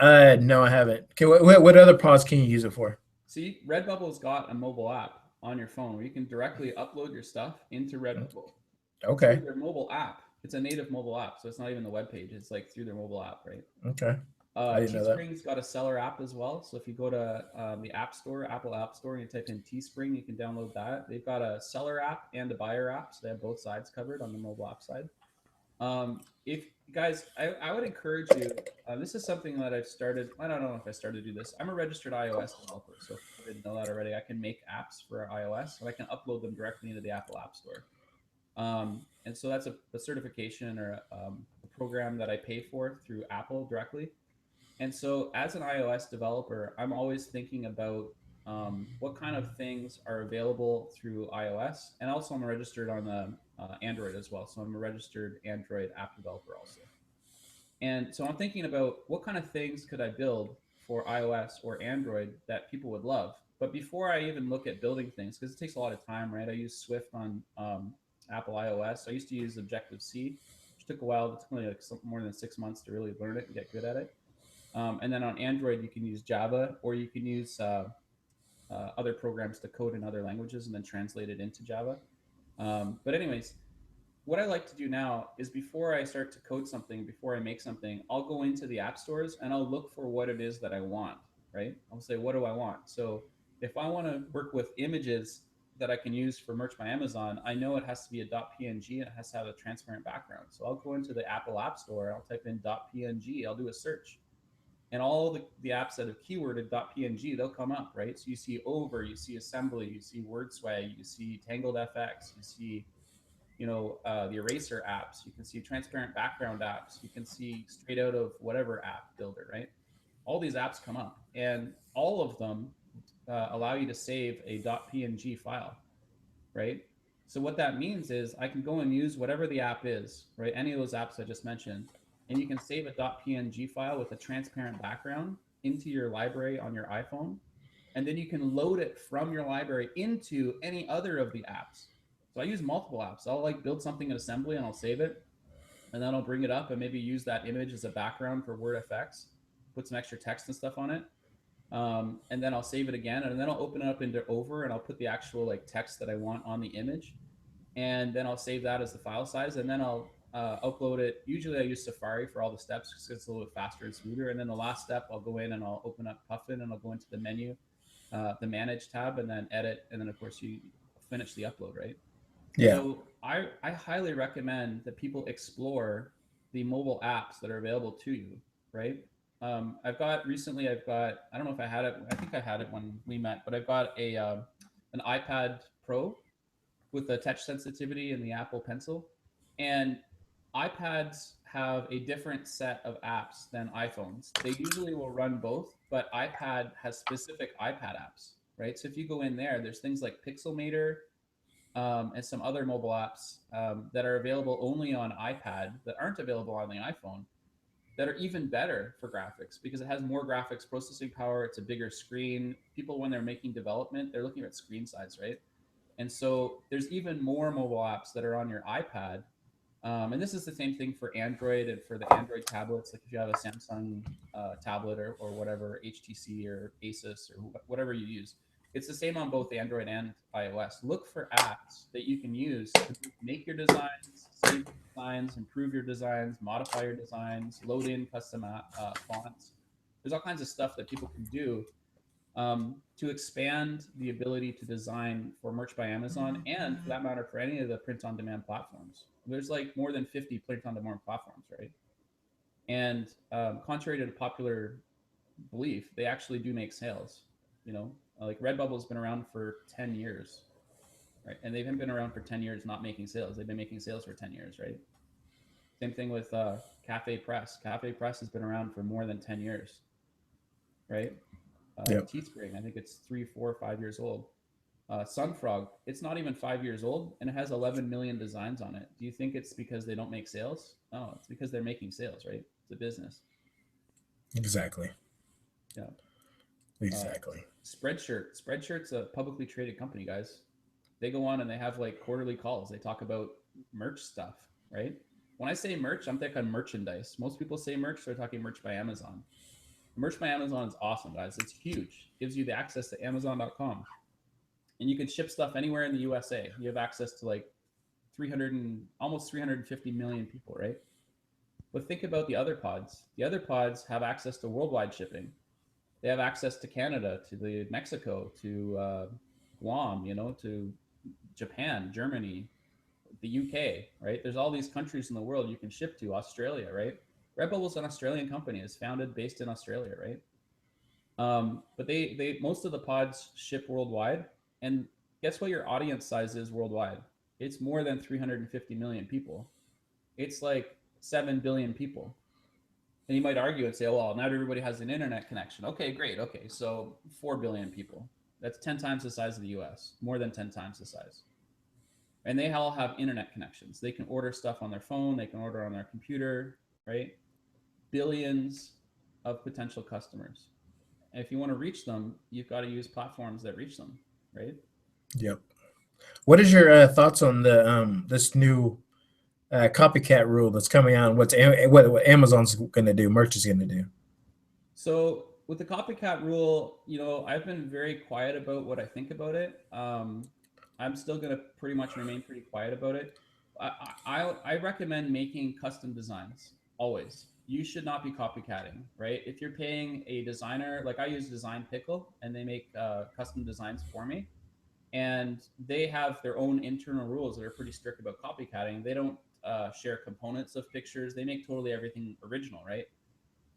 No, I haven't. Okay, what other pods can you use it for? See, Redbubble's got a mobile app on your phone where you can directly upload your stuff into Redbubble through Okay, their mobile app. It's a native mobile app, so it's not even the web page. It's like through their mobile app, right? okay, I didn't know that. Teespring's got a seller app as well. So if you go to the App Store, Apple App Store, and you type in Teespring, you can download that. They've got a seller app and a buyer app, so they have both sides covered on the mobile app side. If guys, I would encourage you. This is something that I've started. I don't know if I started to do this. I'm a registered iOS developer, so if you didn't know that already, I can make apps for iOS and I can upload them directly into the Apple App Store. And so that's a certification or a program that I pay for through Apple directly. And so, as an iOS developer, I'm always thinking about what kind of things are available through iOS. And also, I'm registered on the Android as well. So, I'm a registered Android app developer also. And so, I'm thinking about what kind of things could I build for iOS or Android that people would love. But before I even look at building things, because it takes a lot of time, right? I use Swift on Apple iOS. I used to use Objective C, which took a while. It took only like more than 6 months to really learn it and get good at it. And then on Android, you can use Java, or you can use other programs to code in other languages and then translate it into Java. But anyways, what I like to do now is before I start to code something, before I make something, I'll go into the app stores and I'll look for what it is that I want, right? I'll say, what do I want? So if I want to work with images that I can use for Merch by Amazon, I know it has to be a .png and it has to have a transparent background. So I'll go into the Apple App Store, I'll type in .png, I'll do a search. And all the apps that have keyworded .png, they'll come up, right? So you see Over, you see Assembly, you see WordSwag, you see Tangled FX, you see the eraser apps, you can see transparent background apps, you can see straight out of whatever app builder, right? All these apps come up and all of them allow you to save a .png file, right? So what that means is I can go and use whatever the app is, right? Any of those apps I just mentioned, and you can save a .png file with a transparent background into your library on your iPhone, and then you can load it from your library into any other of the apps. So I use multiple apps. I'll like build something in assembly and I'll save it, and then I'll bring it up and maybe use that image as a background for Word FX, put some extra text and stuff on it. And then I'll save it again, and then I'll open it up into Over and I'll put the actual like text that I want on the image, and then I'll save that as the file size, and then I'll upload it. Usually I use Safari for all the steps because it's a little bit faster and smoother. And then the last step, I'll go in and I'll open up Puffin and I'll go into the menu, the Manage tab, and then Edit, and then of course you finish the upload, right? Yeah. So I highly recommend that people explore the mobile apps that are available to you, right? I've got I don't know if I had it. I think I had it when we met, but I've got an iPad Pro with the touch sensitivity and the Apple Pencil. And iPads have a different set of apps than iPhones. They usually will run both, but iPad has specific iPad apps, right? So if you go in there, there's things like Pixelmator, and some other mobile apps that are available only on iPad that aren't available on the iPhone, that are even better for graphics because it has more graphics processing power. It's a bigger screen. People, when they're making development, they're looking at screen size, right? And so there's even more mobile apps that are on your iPad. And this is the same thing for Android and for the Android tablets. Like if you have a Samsung tablet or whatever, HTC or Asus or whatever you use, it's the same on both Android and iOS. Look for apps that you can use to make your designs, save designs, improve your designs, modify your designs, load in custom fonts. There's all kinds of stuff that people can do to expand the ability to design for Merch by Amazon, and for that matter, for any of the print-on-demand platforms. There's like more than 50 print-on-demand platforms, right? And contrary to the popular belief, they actually do make sales. Like Redbubble's been around for 10 years, right? And they've been around for 10 years not making sales. They've been making sales for 10 years, right? Same thing with Cafe Press. Cafe Press has been around for more than 10 years, right? Yep. Teespring, I think it's 3, 4, 5 years old. Sunfrog, it's not even 5 years old, and it has 11 million designs on it. Do you think it's because they don't make sales? No, it's because they're making sales, right? It's a business. Exactly. Yeah. Exactly. Spreadshirt's a publicly traded company, guys. They go on and they have like quarterly calls. They talk about merch stuff, right? When I say merch, I'm thinking merchandise. Most people say merch, they're talking Merch by Amazon. Merch by Amazon is awesome, guys. It's huge. It gives you the access to Amazon.com. And you can ship stuff anywhere in the USA. You have access to like 300 and almost 350 million people, right? But think about the other pods. The other pods have access to worldwide shipping. They have access to Canada, to Mexico, to Guam, to Japan, Germany, the UK, right? There's all these countries in the world you can ship to. Australia, right? Redbubble's an Australian company. It's founded based in Australia, right? But they most of the pods ship worldwide, and guess what your audience size is worldwide? It's more than 350 million people. It's like 7 billion people. And you might argue and say, well, not everybody has an internet connection. Okay, great. Okay, so 4 billion people. That's 10 times the size of the US, more than 10 times the size. And they all have internet connections. They can order stuff on their phone, they can order on their computer, right? Billions of potential customers. And if you want to reach them, you've got to use platforms that reach them, right? Yep. What is your thoughts on the this new copycat rule that's coming out? What Amazon's going to do? Merch is going to do. So with the copycat rule, I've been very quiet about what I think about it. I'm still going to pretty much remain pretty quiet about it. I recommend making custom designs always. You should not be copycatting, right? If you're paying a designer, like I use Design Pickle, and they make custom designs for me, and they have their own internal rules that are pretty strict about copycatting. They don't share components of pictures. They make totally everything original, right?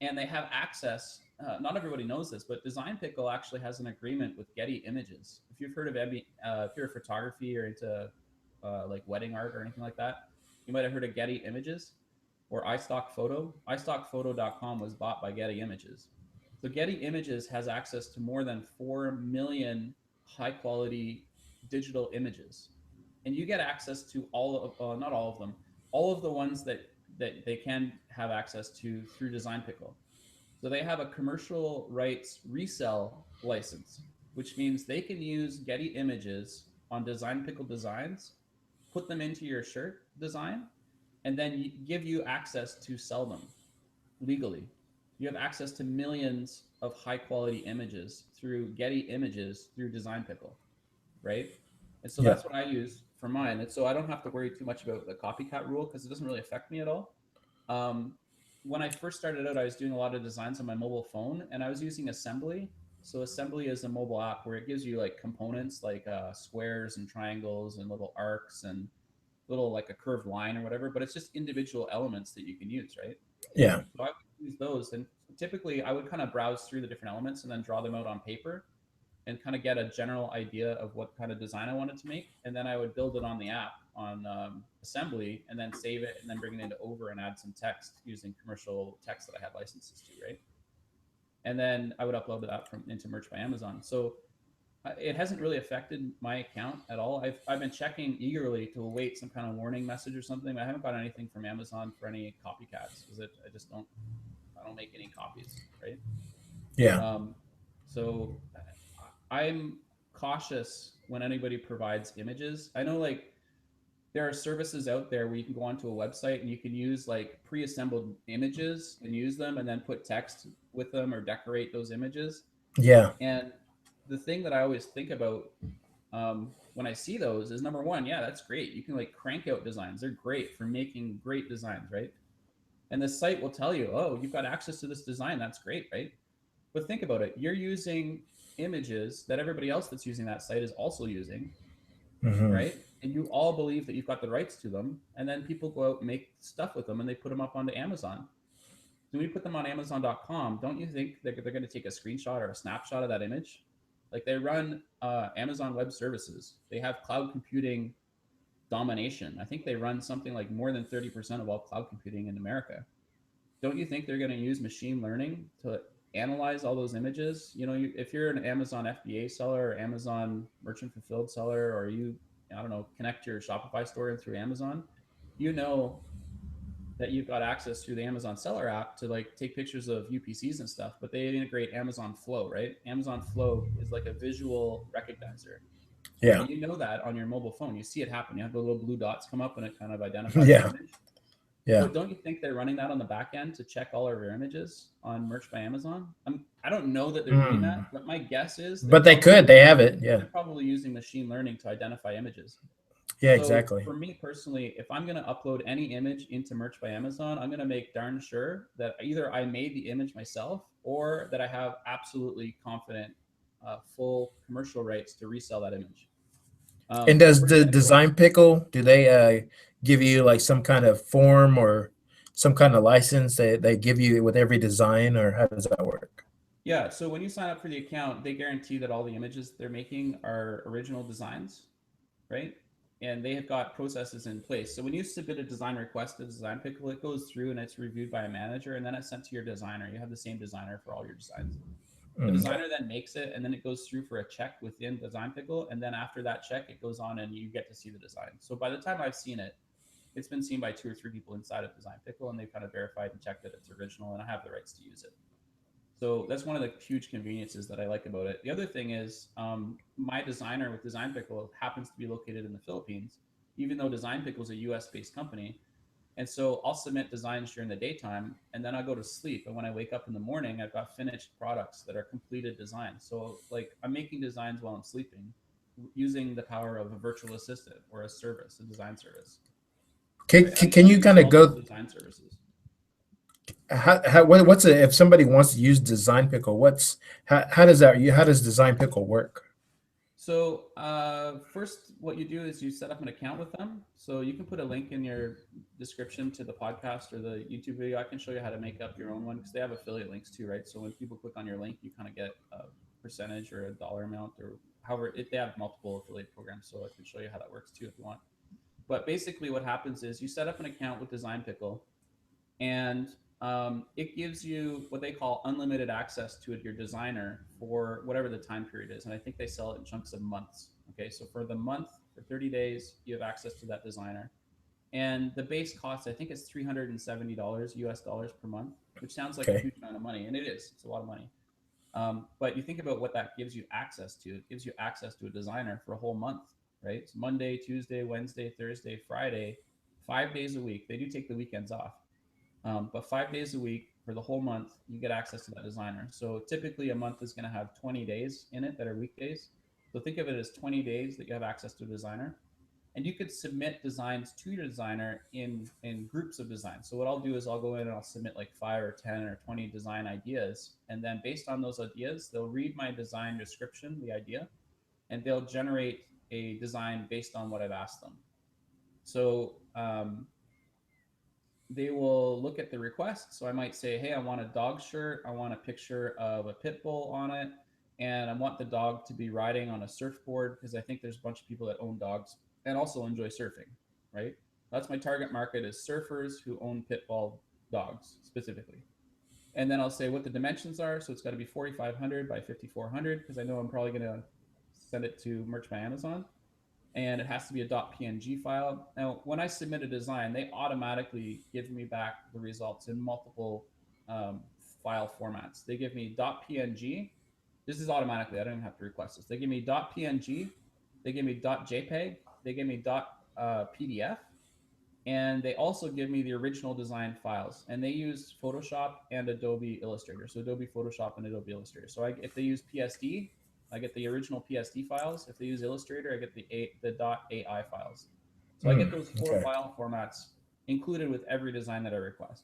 And they have access. Not everybody knows this, but Design Pickle actually has an agreement with Getty Images. If you've heard of if you're a photography or into like wedding art or anything like that, you might have heard of Getty Images or iStock Photo. iStockPhoto.com was bought by Getty Images. So Getty Images has access to more than 4 million high quality digital images. And you get access to all of, not all of them, all of the ones that they can have access to through Design Pickle. So they have a commercial rights resell license, which means they can use Getty Images on Design Pickle designs, put them into your shirt design, and then give you access to sell them legally. You have access to millions of high quality images through Getty Images through Design Pickle, right? And so Yeah. that's what I use for mine. And so I don't have to worry too much about the copycat rule because it doesn't really affect me at all. Um, when I first started out, I was doing a lot of designs on my mobile phone, and I was using Assembly. So Assembly is a mobile app where it gives you like components like squares and triangles and little arcs and little like a curved line or whatever, but it's just individual elements that you can use, right? Yeah. So I would use those, and typically I would kind of browse through the different elements and then draw them out on paper and kind of get a general idea of what kind of design I wanted to make. And then I would build it on the app on Assembly and then save it and then bring it into Over and add some text using commercial text that I had licenses to, right? And then I would upload that from into Merch by Amazon. So it hasn't really affected my account at all. I've been checking eagerly to await some kind of warning message or something. But I haven't got anything from Amazon for any copycats because I just don't make any copies, right? Yeah. Um, so I'm cautious when anybody provides images. I know like there are services out there where you can go onto a website and you can use like pre-assembled images and use them and then put text with them or decorate those images. Yeah. And the thing that I always think about when I see those is number one, yeah, that's great. You can like crank out designs. They're great for making great designs, right? And the site will tell you, oh, you've got access to this design. That's great, right? But think about it. You're using images that everybody else that's using that site is also using, Hmm. right? And you all believe that you've got the rights to them. And then people go out and make stuff with them and they put them up onto Amazon. So when you put them on Amazon.com, don't you think that they're going to take a screenshot or a snapshot of that image? Like they run Amazon Web Services. They have cloud computing domination. I think they run something like more than 30% of all cloud computing in America. Don't you think they're going to use machine learning to analyze all those images? You know, if you're an Amazon FBA seller or Amazon merchant fulfilled seller, or you, I don't know, connect your Shopify store in through Amazon, you know that you've got access through the Amazon seller app to like take pictures of UPCs and stuff, but they integrate Amazon Flow, right? Amazon Flow is like a visual recognizer. Yeah. And you know that on your mobile phone. You see it happen. You have the little blue dots come up and it kind of identifies the Yeah. image. So Yeah. don't you think they're running that on the back end to check all of your images on Merch by Amazon? I don't know that they're doing Mm. that, but my guess is But they could. They have it. Yeah. they're probably using machine learning to identify images. Yeah. So Exactly. for me personally, if I'm going to upload any image into Merch by Amazon, I'm going to make darn sure that either I made the image myself or that I have absolutely confident full commercial rights to resell that image. And does For the example, Design Pickle, do they give you like some kind of form or some kind of license they give you with every design, or how does that work? yeah, so when you sign up for the account, they guarantee that all the images they're making are original designs, right? And they have got processes in place. So when you submit a design request to Design Pickle, it goes through and it's reviewed by a manager, and then it's sent to your designer. You have the same designer for all your designs. The Mm. designer then makes it, and then it goes through for a check within Design Pickle, and then after that check, it goes on and you get to see the design. So by the time I've seen it, it's been seen by 2 or 3 people inside of Design Pickle, and they've kind of verified and checked that it's original, and I have the rights to use it. So that's one of the huge conveniences that I like about it. The other thing is my designer with Design Pickle happens to be located in the Philippines, even though Design Pickle is a US based company. And so I'll submit designs during the daytime and then I'll go to sleep. And when I wake up in the morning, I've got finished products that are completed designs. So like I'm making designs while I'm sleeping using the power of a virtual assistant or a service, a design service. Can, right? can you use kind of all those go, design services. what's a, if somebody wants to use Design Pickle, how does that, how does Design Pickle work? So first, what you do is you set up an account with them. So you can put a link in your description to the podcast or the YouTube video. I can show you how to make up your own one because they have affiliate links too, right? So when people click on your link, you kind of get a percentage or a dollar amount or however. If they have multiple affiliate programs, so I can show you how that works too if you want. But basically, what happens is you set up an account with Design Pickle, and it gives you what they call unlimited access to your designer for whatever the time period is. And I think they sell it in chunks of months. Okay, so for the month, for 30 days, you have access to that designer. And the base cost, I think, is $370 US dollars per month, which sounds like a Okay. huge amount of money. And it is, it's a lot of money. But you think about what that gives you access to. It gives you access to a designer for a whole month, right? It's Monday, Tuesday, Wednesday, Thursday, Friday, 5 days a week. They do take the weekends off. But 5 days a week for the whole month, you get access to that designer. So typically a month is going to have 20 days in it that are weekdays. So think of it as 20 days that you have access to a designer. And you could submit designs to your designer in groups of designs. So what I'll do is I'll go in and I'll submit like 5 or 10 or 20 design ideas. And then based on those ideas, they'll read my design description, the idea, and they'll generate a design based on what I've asked them. So they will look at the request. So I might say, hey, I want a dog shirt. I want a picture of a pit bull on it. And I want the dog to be riding on a surfboard because I think there's a bunch of people that own dogs and also enjoy surfing, right? That's my target market is surfers who own pit bull dogs specifically. And then I'll say what the dimensions are. So it's got to be 4,500 by 5,400 because I know I'm probably going to send it to merch by Amazon, and it has to be a .png file. Now, when I submit a design, they automatically give me back the results in multiple file formats. They give me .png. This is automatically. I don't even have to request this. They give me .png. They give me .jpeg. They give me .pdf. And they also give me the original design files. And they use Photoshop and Adobe Illustrator. So Adobe Photoshop and Adobe Illustrator. So if they use PSD, I get the original PSD files. If they use Illustrator, I get the .ai files. So I get those 4 Okay. file formats included with every design that I request.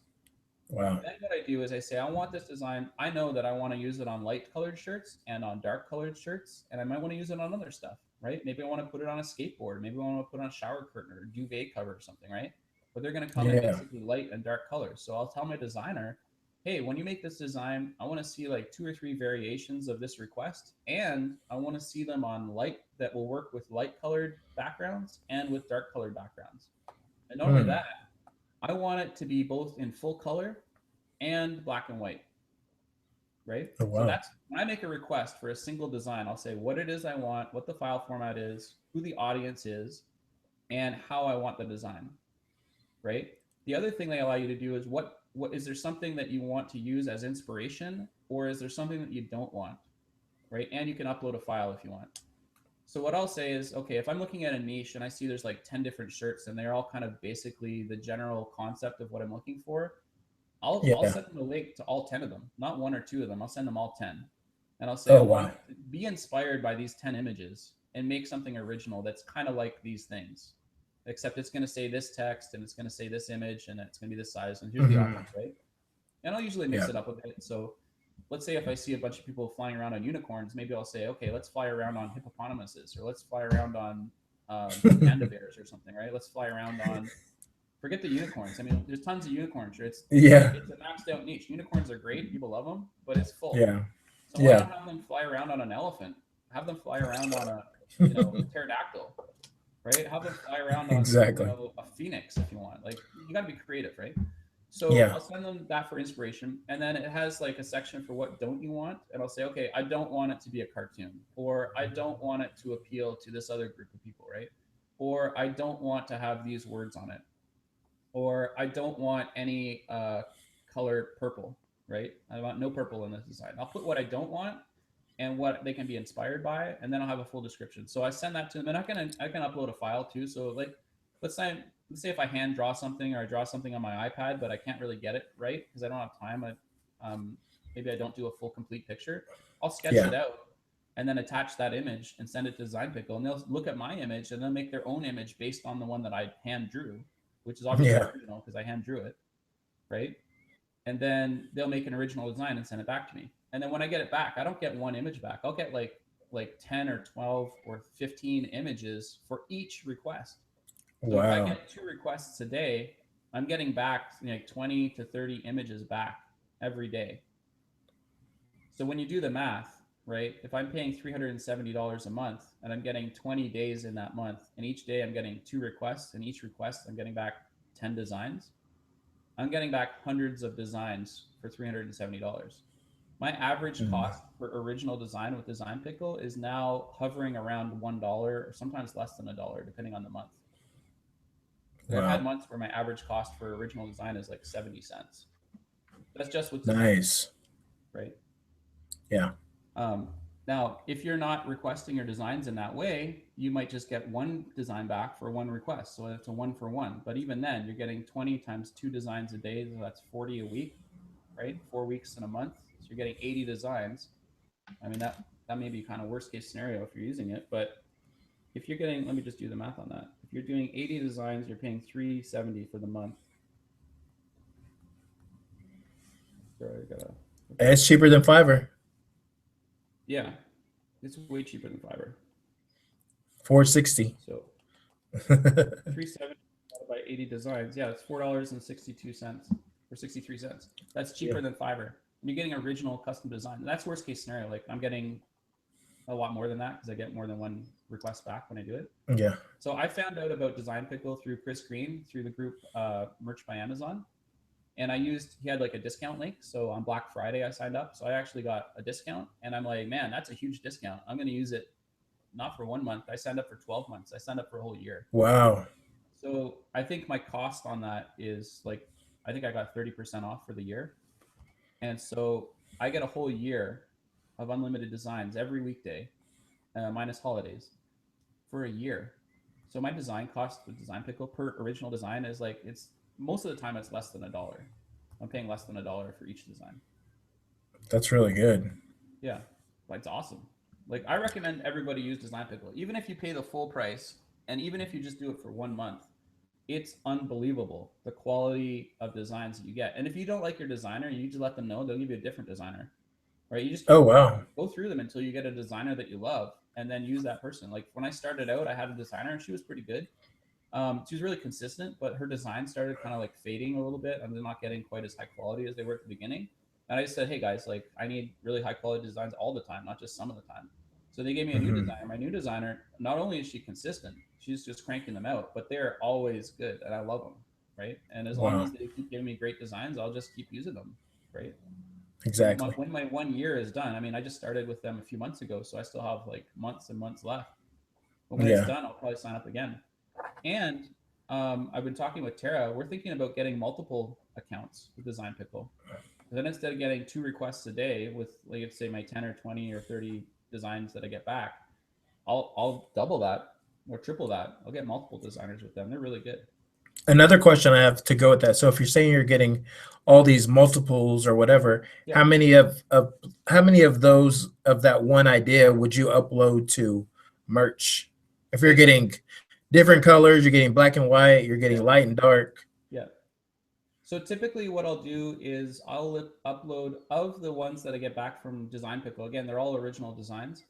Wow. Then what I do is I say, I want this design. I know that I want to use it on light colored shirts and on dark colored shirts, and I might want to use it on other stuff, right? Maybe I want to put it on a skateboard. Maybe I want to put it on a shower curtain or duvet cover or something, right? But they're going to come in Yeah. basically light and dark colors. So I'll tell my designer, hey, when you make this design, I want to see like 2 or 3 variations of this request, and I want to see them on light that will work with light colored backgrounds and with dark colored backgrounds. And not only that, I want it to be both in full color and black and white, right? Oh, So wow. that's when I make a request for a single design, I'll say what it is I want, what the file format is, who the audience is, and how I want the design, right? The other thing they allow you to do is what is there something that you want to use as inspiration, or is there something that you don't want, right? And you can upload a file if you want. So what I'll say is, okay, if I'm looking at a niche and I see there's like 10 different shirts and they're all kind of basically the general concept of what I'm looking for, I'll Yeah. send them a link to all 10 of them, not 1 or 2 of them. I'll send them all 10. And I'll say, I Oh, want wow. to be inspired by these 10 images and make something original that's kind of like these things, except it's going to say this text and it's going to say this image and it's going to be this size. And here's the audience, right? And I'll usually mix Yeah. it up a bit. So let's say if I see a bunch of people flying around on unicorns, maybe I'll say, okay, let's fly around on hippopotamuses, or let's fly around on panda bears or something, right? Let's fly around on, forget the unicorns. I mean, there's tons of unicorn shirts. Yeah. It's a maxed out niche. Unicorns are great. People love them, but it's full. Yeah. So why Yeah. not have them fly around on an elephant? Have them fly around on a, pterodactyl, right? Have them fly around on, Exactly. a phoenix if you want. Like, you got to be creative, right? So Yeah. I'll send them that for inspiration. And then it has like a section for what don't you want. And I'll say, okay, I don't want it to be a cartoon, or I don't want it to appeal to this other group of people, right? Or I don't want to have these words on it, or I don't want any color purple, right? I want no purple in this design. I'll put what I don't want and what they can be inspired by, and then I'll have a full description. So I send that to them, and I can upload a file too. So like, let's say if I hand draw something or I draw something on my iPad, but I can't really get it right because I don't have time. Maybe I don't do a full complete picture. I'll sketch Yeah. it out and then attach that image and send it to Design Pickle, and they'll look at my image and they'll make their own image based on the one that I hand drew, which is obviously Yeah. original because I hand drew it, right? And then they'll make an original design and send it back to me. And then when I get it back, I don't get one image back. I'll get like 10 or 12 or 15 images for each request. So if I Wow. get 2 requests a day, I'm getting back like 20 to 30 images back every day. So when you do the math, right? If I'm paying $370 a month and I'm getting 20 days in that month, and each day I'm getting 2 requests, and each request I'm getting back 10 designs, I'm getting back hundreds of designs for $370. My average cost for original design with Design Pickle is now hovering around $1 or sometimes less than $1, depending on the month. Like I've had Wow. months where my average cost for original design is like 70 cents. That's just with Design Pickle, Nice. right? Yeah. Um, Now, if you're not requesting your designs in that way, you might just get one design back for one request. So it's a 1-for-1. But even then, you're getting 20 times 2 designs a day. So that's 40 a week, right? 4 weeks in a month. So you're getting 80 designs. I mean, that may be kind of worst case scenario if you're using it. But if you're getting, let me just do the math on that. If you're doing 80 designs, you're paying $370 for the month. Sorry, I gotta. It's cheaper than Fiverr. Yeah, it's way cheaper than Fiverr. $4.60. So 370 by 80 designs. Yeah, it's $4.62 or 63 cents. That's cheaper than Fiverr. You're getting original custom design. And that's worst case scenario. Like I'm getting a lot more than that because I get more than one request back when I do it. Yeah. So I found out about Design Pickle through Chris Greene through the group Merch by Amazon. And he had like a discount link. So on Black Friday, I signed up. So I actually got a discount. And I'm like, man, that's a huge discount. I'm going to use it not for 1 month. I signed up for 12 months. I signed up for a whole year. Wow. So I think my cost on that is like, I think I got 30% off for the year. And so I get a whole year of unlimited designs every weekday, minus holidays, for a year. So my design cost with Design Pickle per original design is like, it's most of the time it's less than $1. I'm paying less than $1 for each design. That's really good. Yeah, like it's awesome. Like I recommend everybody use Design Pickle, even if you pay the full price, and even if you just do it for 1 month. It's unbelievable the quality of designs that you get. And if you don't like your designer, you just let them know. They'll give you a different designer, right? You just Oh, wow. go through them until you get a designer that you love, and then use that person. Like when I started out, I had a designer, and she was pretty good. She was really consistent, but her design started kind of like fading a little bit, and they're not getting quite as high quality as they were at the beginning. And I just said, hey guys, like I need really high quality designs all the time, not just some of the time. So they gave me a new designer. My new designer, not only is she consistent, she's just cranking them out, but they're always good, and I love them, right? And as long Wow. as they keep giving me great designs, I'll just keep using them, right? Exactly. When my 1 year is done, I mean, I just started with them a few months ago, so I still have like months and months left. But when it's Yeah. done, I'll probably sign up again. And I've been talking with Tara. We're thinking about getting multiple accounts with Design Pickle. Then instead of getting 2 requests a day with, like, let's say my 10 or 20 or 30 designs that I get back, I'll double that or triple that. I'll get multiple designers with them. They're really good. Another question I have to go with that. So if you're saying you're getting all these multiples or whatever, Yeah. how many of those of that one idea would you upload to merch? If you're getting different colors, you're getting black and white, you're getting light and dark. Yeah. So typically what I'll do is I'll upload of the ones that I get back from Design Pickle. Again, they're all original designs.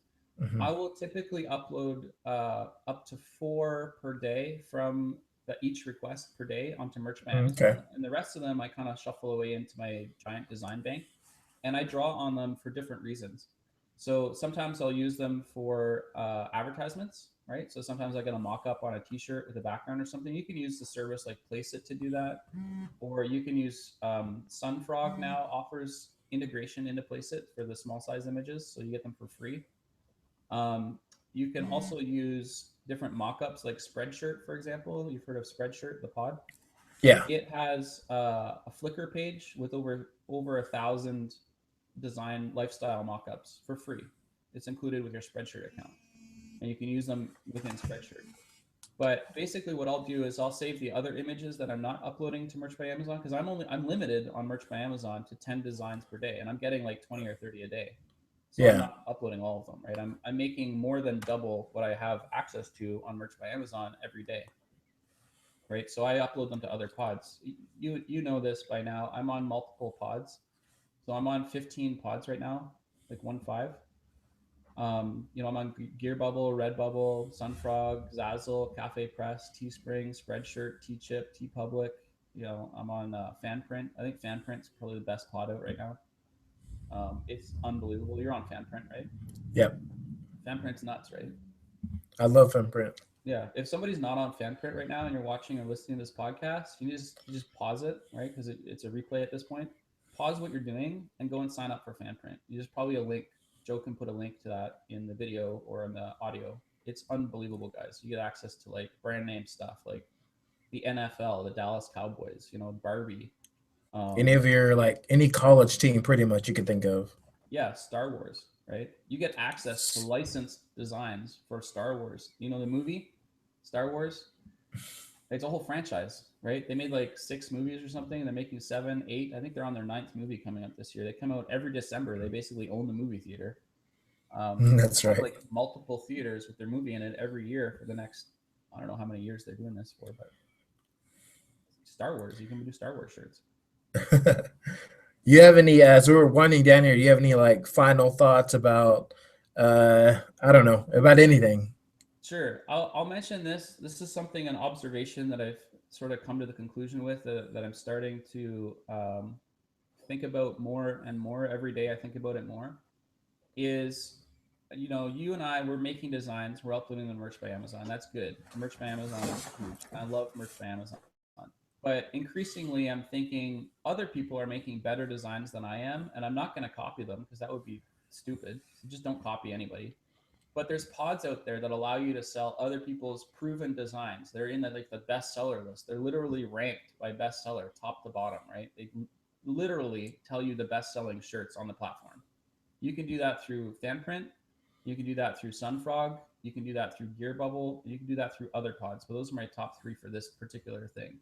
I will typically upload up to 4 per day from each request per day onto Merch by Amazon. Okay. And the rest of them I kind of shuffle away into my giant design bank. And I draw on them for different reasons. So sometimes I'll use them for advertisements, right? So sometimes I get a mock-up on a t-shirt with a background or something. You can use the service like Placeit to do that. Or you can use Sunfrog now offers integration into Placeit for the small size images. So you get them for free. You can also use different mock-ups like Spreadshirt, for example. You've heard of Spreadshirt, the pod? Yeah. It has a Flickr page with over 1,000 design lifestyle mock-ups for free. It's included with your Spreadshirt account, and you can use them within Spreadshirt. But basically what I'll do is I'll save the other images that I'm not uploading to Merch by Amazon, because I'm limited on Merch by Amazon to 10 designs per day, and I'm getting like 20 or 30 a day. So I'm not uploading all of them, right? I'm making more than double what I have access to on Merch by Amazon every day. right? So I upload them to other pods. You know this by now. I'm on multiple pods. So I'm on 15 pods right now, like 1.5. I'm on Gear Bubble, Redbubble, Sunfrog, Zazzle, Cafe Press, Teespring, Spreadshirt, T-Chip, T-Public. I'm on Fanprint. I think Fanprint's probably the best pod out right now. It's unbelievable. You're on Fanprint, right? Yep. Fanprint's nuts, right? I love Imprint. Yeah. If somebody's not on Fanprint right now and you're watching or listening to this podcast, you just pause it, right? Because it's a replay at this point. Pause what you're doing and go and sign up for Fanprint. There's probably a link. Joe can put a link to that in the video or in the audio. It's unbelievable, guys. You get access to like brand name stuff like the NFL, the Dallas Cowboys, Barbie. Any college team pretty much you could think of. Yeah, Star Wars, right? You get access to licensed designs for Star Wars. The movie Star Wars? It's a whole franchise, right? They made like 6 movies or something. They're making 7, 8. I think they're on their 9th movie coming up this year. They come out every December. They basically own the movie theater. That's right. Like multiple theaters with their movie in it every year for the next, I don't know how many years they're doing this for, but Star Wars, you can do Star Wars shirts. You have any, as we're winding down here, do you have any like final thoughts about, I don't know, about anything? Sure. I'll mention this. This is an observation that I've sort of come to the conclusion with that I'm starting to think about more and more every day. I think about it more is, you and I, we're making designs. We're uploading the merch by Amazon. That's good. Merch by Amazon is huge. I love merch by Amazon. But increasingly, I'm thinking other people are making better designs than I am, and I'm not going to copy them because that would be stupid. So just don't copy anybody. But there's pods out there that allow you to sell other people's proven designs. They're in the bestseller list. They're literally ranked by bestseller, top to bottom, right? They literally tell you the best-selling shirts on the platform. You can do that through Fanprint. You can do that through Sunfrog. You can do that through Gear Bubble. You can do that through other pods. But those are my top 3 for this particular thing.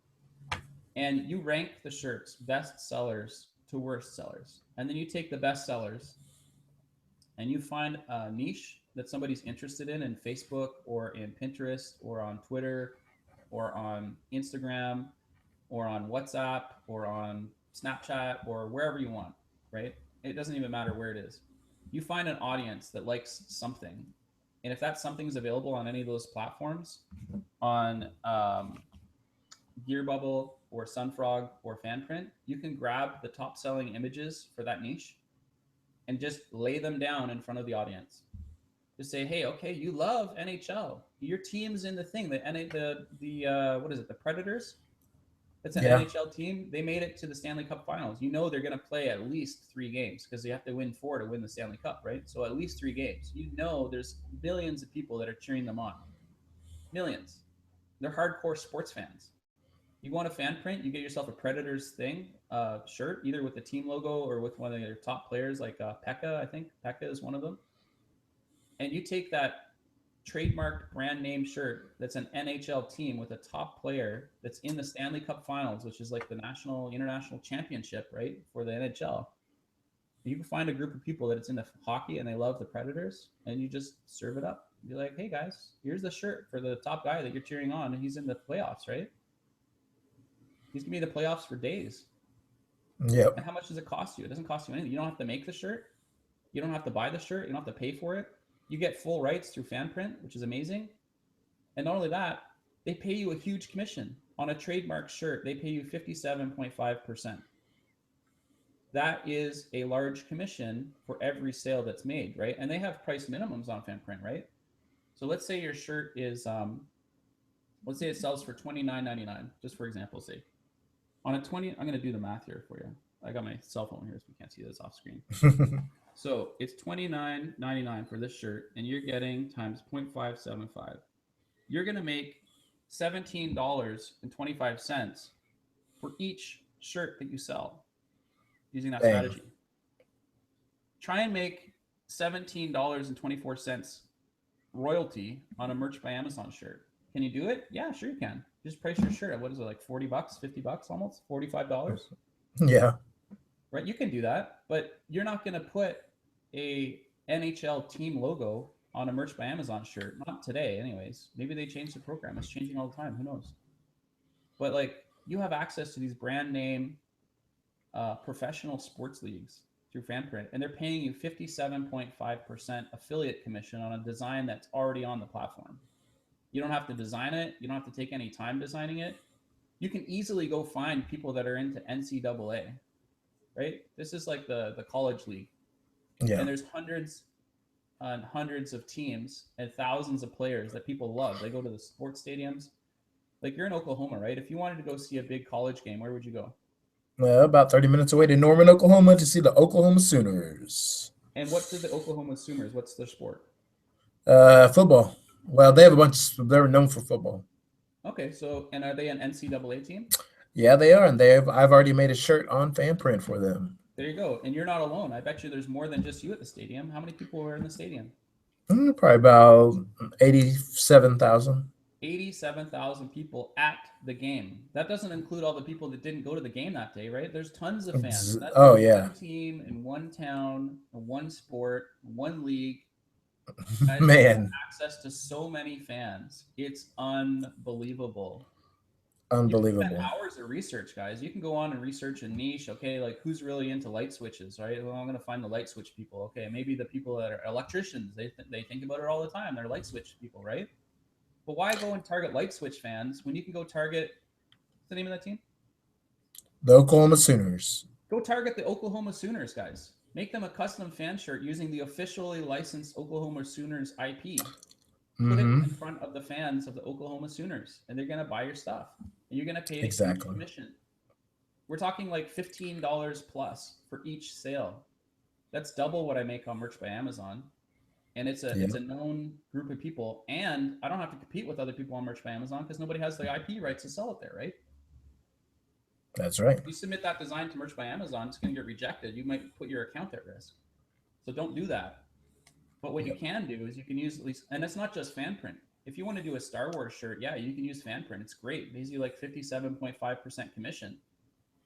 And you rank the shirts best sellers to worst sellers. And then you take the best sellers and you find a niche that somebody's interested in Facebook or in Pinterest or on Twitter or on Instagram or on WhatsApp or on Snapchat or wherever you want, right? It doesn't even matter where it is. You find an audience that likes something. And if that something is available on any of those platforms, on Gear Bubble or Sunfrog or Fanprint, you can grab the top selling images for that niche and just lay them down in front of the audience. Just say, hey, okay, you love NHL. Your team's in the thing. What is it? The Predators? It's an NHL team. They made it to the Stanley Cup Finals. They're going to play at least 3 games because they have to win 4 to win the Stanley Cup, right? So at least 3 games. There's millions of people that are cheering them on. Millions. They're hardcore sports fans. You want a fan print, you get yourself a Predators shirt, either with the team logo or with one of their top players like Pekka, I think. Pekka is one of them. And you take that trademarked brand name shirt that's an NHL team with a top player that's in the Stanley Cup Finals, which is like the international championship, right, for the NHL. You can find a group of people that it's into hockey and they love the Predators, and you just serve it up. Be like, hey guys, here's the shirt for the top guy that you're cheering on, and he's in the playoffs, right? He's gonna be in the playoffs for days. Yep. And how much does it cost you? It doesn't cost you anything. You don't have to make the shirt. You don't have to buy the shirt. You don't have to pay for it. You get full rights through Fanprint, which is amazing. And not only that, they pay you a huge commission on a trademark shirt. They pay you 57.5%. That is a large commission for every sale that's made, right? And they have price minimums on Fanprint, right? So let's say your shirt is, let's say it sells for $29.99, just for example's sake. On a 20, I'm going to do the math here for you. I got my cell phone here, so we can't see this off screen. So it's $29.99 for this shirt, and you're getting times 0.575. You're going to make $17.25 for each shirt that you sell using that strategy. Try and make $17.24 royalty on a Merch by Amazon shirt. Can you do it? Yeah, sure you can. Just price your shirt at, what is it, like $40, $50 almost, $45? Yeah. Right, you can do that, but you're not going to put a NHL team logo on a Merch by Amazon shirt. Not today, anyways. Maybe they changed the program. It's changing all the time. Who knows? But like you have access to these brand name professional sports leagues through FanPrint, and they're paying you 57.5% affiliate commission on a design that's already on the platform. You don't have to design it. You don't have to take any time designing it. You can easily go find people that are into NCAA, right? This is like the college league, Yeah. and there's hundreds and hundreds of teams and thousands of players that people love. They go to the sports stadiums. Like you're in Oklahoma, right? If you wanted to go see a big college game, where would you go? About 30 minutes away to Norman, Oklahoma to see the Oklahoma Sooners. And what do the Oklahoma Sooners? What's their sport? Football. Well, they have a bunch. They're known for football. Okay, so and are they an NCAA team? Yeah, they are, and I've already made a shirt on FanPrint for them. There you go. And you're not alone. I bet you there's more than just you at the stadium. How many people were in the stadium? Probably about 87,000. 87,000 people at the game. That doesn't include all the people that didn't go to the game that day, right? There's tons of fans. That's Yeah. One team in one town, one sport, one league. Man, access to so many fans. It's unbelievable. Unbelievable. You can spend hours of research, guys. You can go on and research a niche. Okay, like who's really into light switches, right? Well, I'm going to find the light switch people. Okay, maybe the people that are electricians. They think about it all the time. They're light switch people, right? But why go and target light switch fans when you can go target what's the name of that team? The Oklahoma Sooners. Go target the Oklahoma Sooners, guys. Make them a custom fan shirt using the officially licensed Oklahoma Sooners IP. Put it in front of the fans of the Oklahoma Sooners, and they're going to buy your stuff. And you're going to pay a commission. We're talking like $15 plus for each sale. That's double what I make on Merch by Amazon. And it's a known group of people. And I don't have to compete with other people on Merch by Amazon because nobody has the IP rights to sell it there, right? That's right. If you submit that design to Merch by Amazon, it's going to get rejected. You might put your account at risk. So don't do that. But what you can do is you can use at least, and it's not just FanPrint. If you want to do a Star Wars shirt, yeah, you can use FanPrint. It's great. It pays you like 57.5% commission.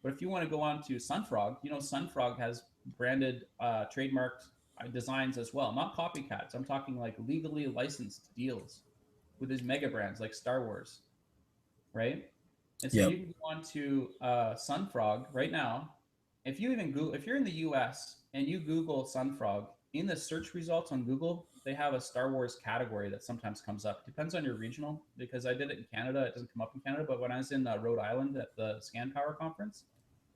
But if you want to go on to Sunfrog, you know, Sunfrog has branded, trademarked designs as well. Not copycats. I'm talking like legally licensed deals with these mega brands like Star Wars, right? And so you can go on to Sunfrog right now. If you even Google, if you're in the US and you Google Sunfrog, in the search results on Google, they have a Star Wars category that sometimes comes up. Depends on your regional, because I did it in Canada. It doesn't come up in Canada. But when I was in Rhode Island at the Scan Power conference,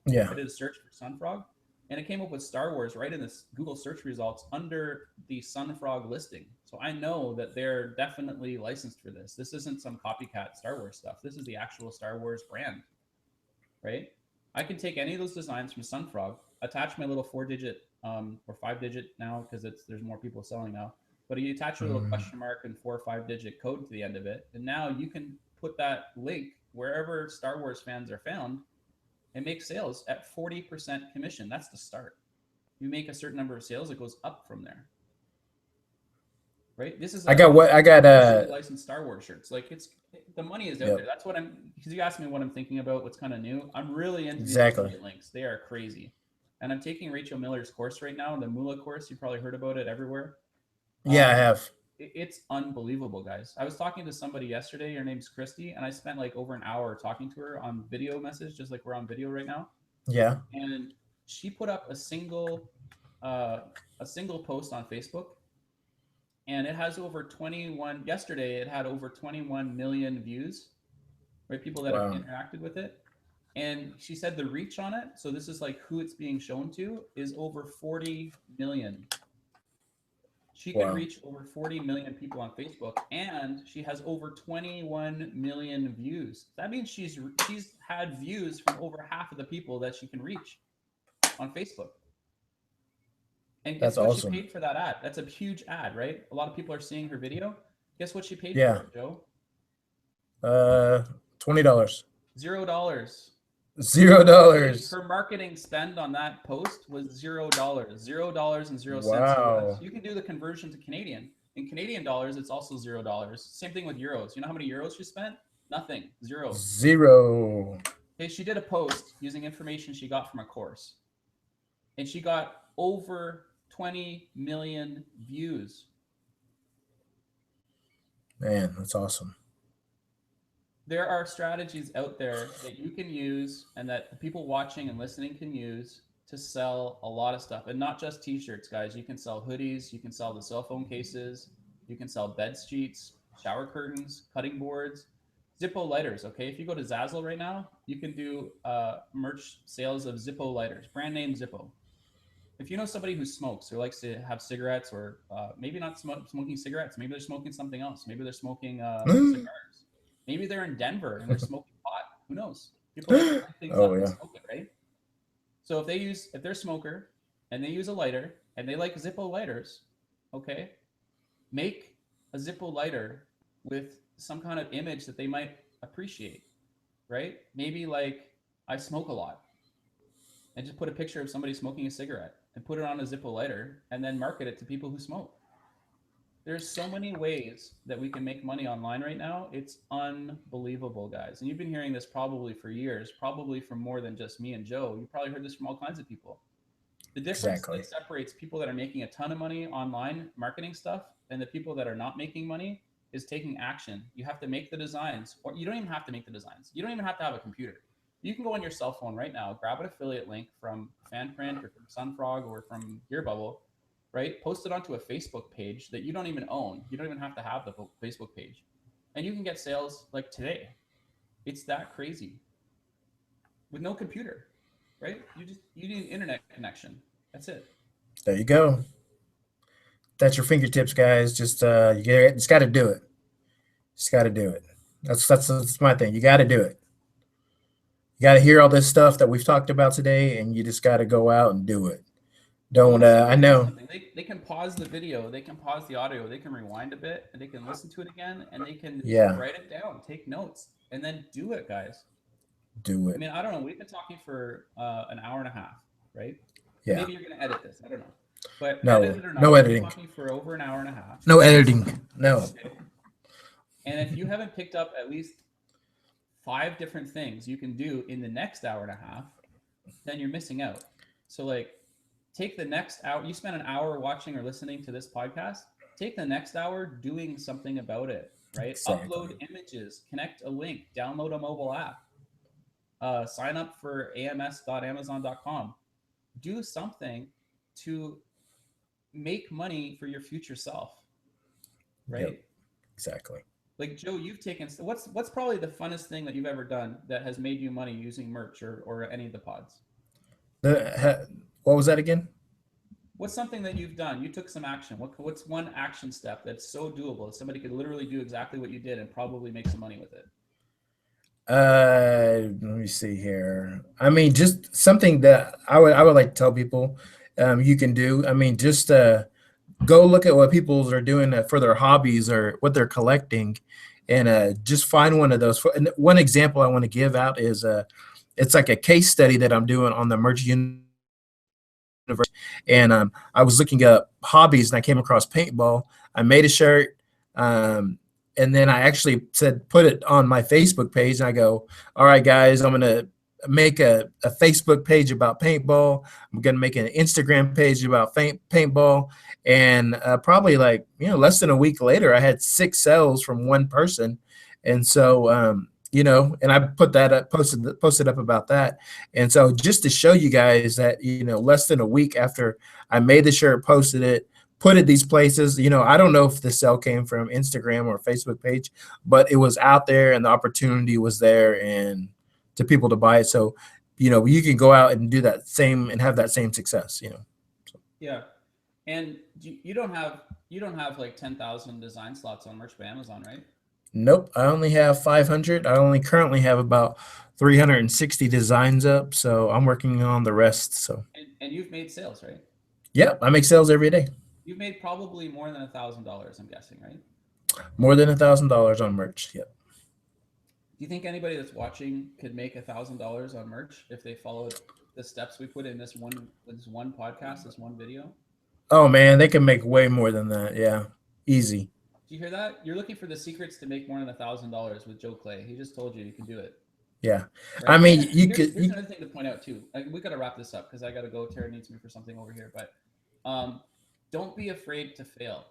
I did a search for Sunfrog, and it came up with Star Wars right in this Google search results under the Sunfrog listing. So I know that they're definitely licensed for this. This isn't some copycat Star Wars stuff. This is the actual Star Wars brand, right? I can take any of those designs from Sunfrog, attach my little 4-digit or 5-digit now because there's more people selling now. But you attach a little question mark and 4 or 5-digit code to the end of it, and now you can put that link wherever Star Wars fans are found and make sales at 40% commission. That's the start. You make a certain number of sales, it goes up from there. Right? This is I got licensed Star Wars shirts. Like the money is out there. That's what because you asked me what I'm thinking about, what's kind of new. I'm really into these affiliate links. They are crazy. And I'm taking Rachel Miller's course right now, the Moller course. You probably heard about it everywhere. Yeah, I have. It's unbelievable, guys. I was talking to somebody yesterday. Her name's Christy, and I spent like over an hour talking to her on video message, just like we're on video right now. Yeah. And she put up a single post on Facebook, and it has over 21. Yesterday, it had over 21 million views. Right, people that have interacted with it. And she said the reach on it, so this is like who it's being shown to, is over 40 million. She can reach over 40 million people on Facebook, and she has over 21 million views. That means she's had views from over half of the people that she can reach on Facebook. And guess what she paid for that ad? That's a huge ad, right? A lot of people are seeing her video. Guess what she paid for it, Joe? $20. $0. $0. Her marketing spend on that post was $0. $0.00. Wow. You can do the conversion to Canadian. In Canadian dollars, it's also $0. Same thing with euros. You know how many euros she spent? Nothing. Zero. Okay, she did a post using information she got from a course, and she got over 20 million views. Man, that's awesome. there are strategies out there that you can use and that the people watching and listening can use to sell a lot of stuff, and not just t-shirts, guys. You can sell hoodies, you can sell the cell phone cases, you can sell bed sheets, shower curtains, cutting boards, Zippo lighters. Okay, if you go to Zazzle right now, you can do merch sales of Zippo lighters, brand name Zippo. If you know somebody who smokes or likes to have cigarettes, or maybe not smoking cigarettes, maybe they're smoking something else. Maybe they're smoking cigars. Maybe they're in Denver and they're smoking pot. Who knows? People like to light things Oh up and yeah, smoke it, right? So if they're a smoker and they use a lighter and they like Zippo lighters, okay, make a Zippo lighter with some kind of image that they might appreciate, right? Maybe like, I smoke a lot, and just put a picture of somebody smoking a cigarette and put it on a Zippo lighter and then market it to people who smoke. There's so many ways that we can make money online right now. It's unbelievable, guys. And you've been hearing this probably for years, probably from more than just me and Joe. You probably heard this from all kinds of people. The difference exactly. that separates people that are making a ton of money online marketing stuff and the people that are not making money is taking action. You have to make the designs, or you don't even have to make the designs. You don't even have to have a computer. You can go on your cell phone right now, grab an affiliate link from Fanprint or from Sunfrog or from Gearbubble, right? Post it onto a Facebook page that you don't even own. You don't even have to have the Facebook page. And you can get sales like today. It's that crazy with no computer, right? You need an internet connection. That's it. There you go. That's your fingertips, guys. Just just got to do it. Just got to do it. That's my thing. You got to do it. You got to hear all this stuff that we've talked about today, and you just got to go out and do it. Don't. I know. They can pause the video, they can pause the audio, they can rewind a bit, and they can listen to it again, and they can Yeah. write it down, take notes, and then do it, guys. Do I it. mean, I don't know. We've been talking for an hour and a half, right? Yeah. Maybe you're going to edit this. I don't know. But No. edit it or not, No we've editing. been talking for over an hour and a half. No editing. No. Okay. And if you haven't picked up at least 5 different things you can do in the next hour and a half, then you're missing out. So like, take the next hour. You spend an hour watching or listening to this podcast. Take the next hour doing something about it, right? Exactly. Upload images, connect a link, download a mobile app, sign up for ams.amazon.com. Do something to make money for your future self, right? Yep. Exactly. Like Joe, you've taken, what's probably the funnest thing that you've ever done that has made you money using merch or any of the pods? What was that again? What's something that you've done? You took some action. What's one action step that's so doable that somebody could literally do exactly what you did and probably make some money with it? Let me see here. I mean, just something that I would like to tell people you can do. I mean, just go look at what people are doing for their hobbies or what they're collecting, and just find one of those. And one example I want to give out is it's like a case study that I'm doing on the Merge University. And I was looking up hobbies and I came across paintball. I made a shirt. And then I actually put it on my Facebook page, and I go, all right, guys, I'm going to make a Facebook page about paintball. I'm going to make an Instagram page about paintball. And probably like, less than a week later, I had 6 sales from one person. And so, and I put that up, posted up about that. And so just to show you guys that, less than a week after I made the shirt, posted it, put it these places, I don't know if the sale came from Instagram or Facebook page, but it was out there and the opportunity was there and to people to buy it. So, you can go out and do that same and have that same success, So. Yeah. And you don't have like 10,000 design slots on Merch by Amazon, right? Nope. I only have 500. I only currently have about 360 designs up. So I'm working on the rest. So. And you've made sales, right? Yep. I make sales every day. You've made probably more than $1,000, I'm guessing, right? More than $1,000 on merch. Yep. Do you think anybody that's watching could make $1,000 on merch if they followed the steps we put in this one podcast, this one video? Oh man, they can make way more than that. Yeah, easy. Do you hear that? You're looking for the secrets to make more than $1,000 with Joe Clay. He just told you can do it. Yeah, right? I mean, here's another thing to point out too. We got to wrap this up because I got to go. Tara needs me for something over here, but don't be afraid to fail.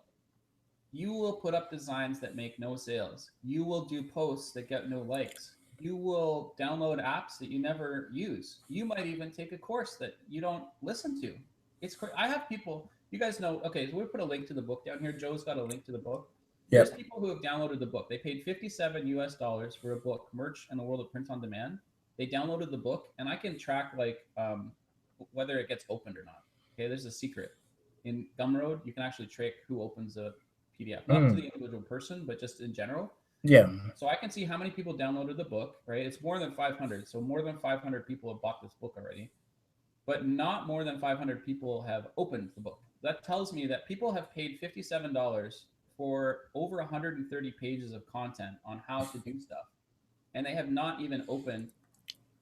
You will put up designs that make no sales. You will do posts that get no likes. You will download apps that you never use. You might even take a course that you don't listen to. I have people, you guys know, okay, so we put a link to the book down here. Joe's got a link to the book. There's people who have downloaded the book. They paid $57 US for a book, Merch and the World of Print on Demand. They downloaded the book, and I can track like whether it gets opened or not. Okay, there's a secret. In Gumroad, you can actually track who opens a PDF, not to the individual person, but just in general. Yeah. So I can see how many people downloaded the book, right? It's more than 500. So more than 500 people have bought this book already, but not more than 500 people have opened the book. That tells me that people have paid $57 for over 130 pages of content on how to do stuff, and they have not even opened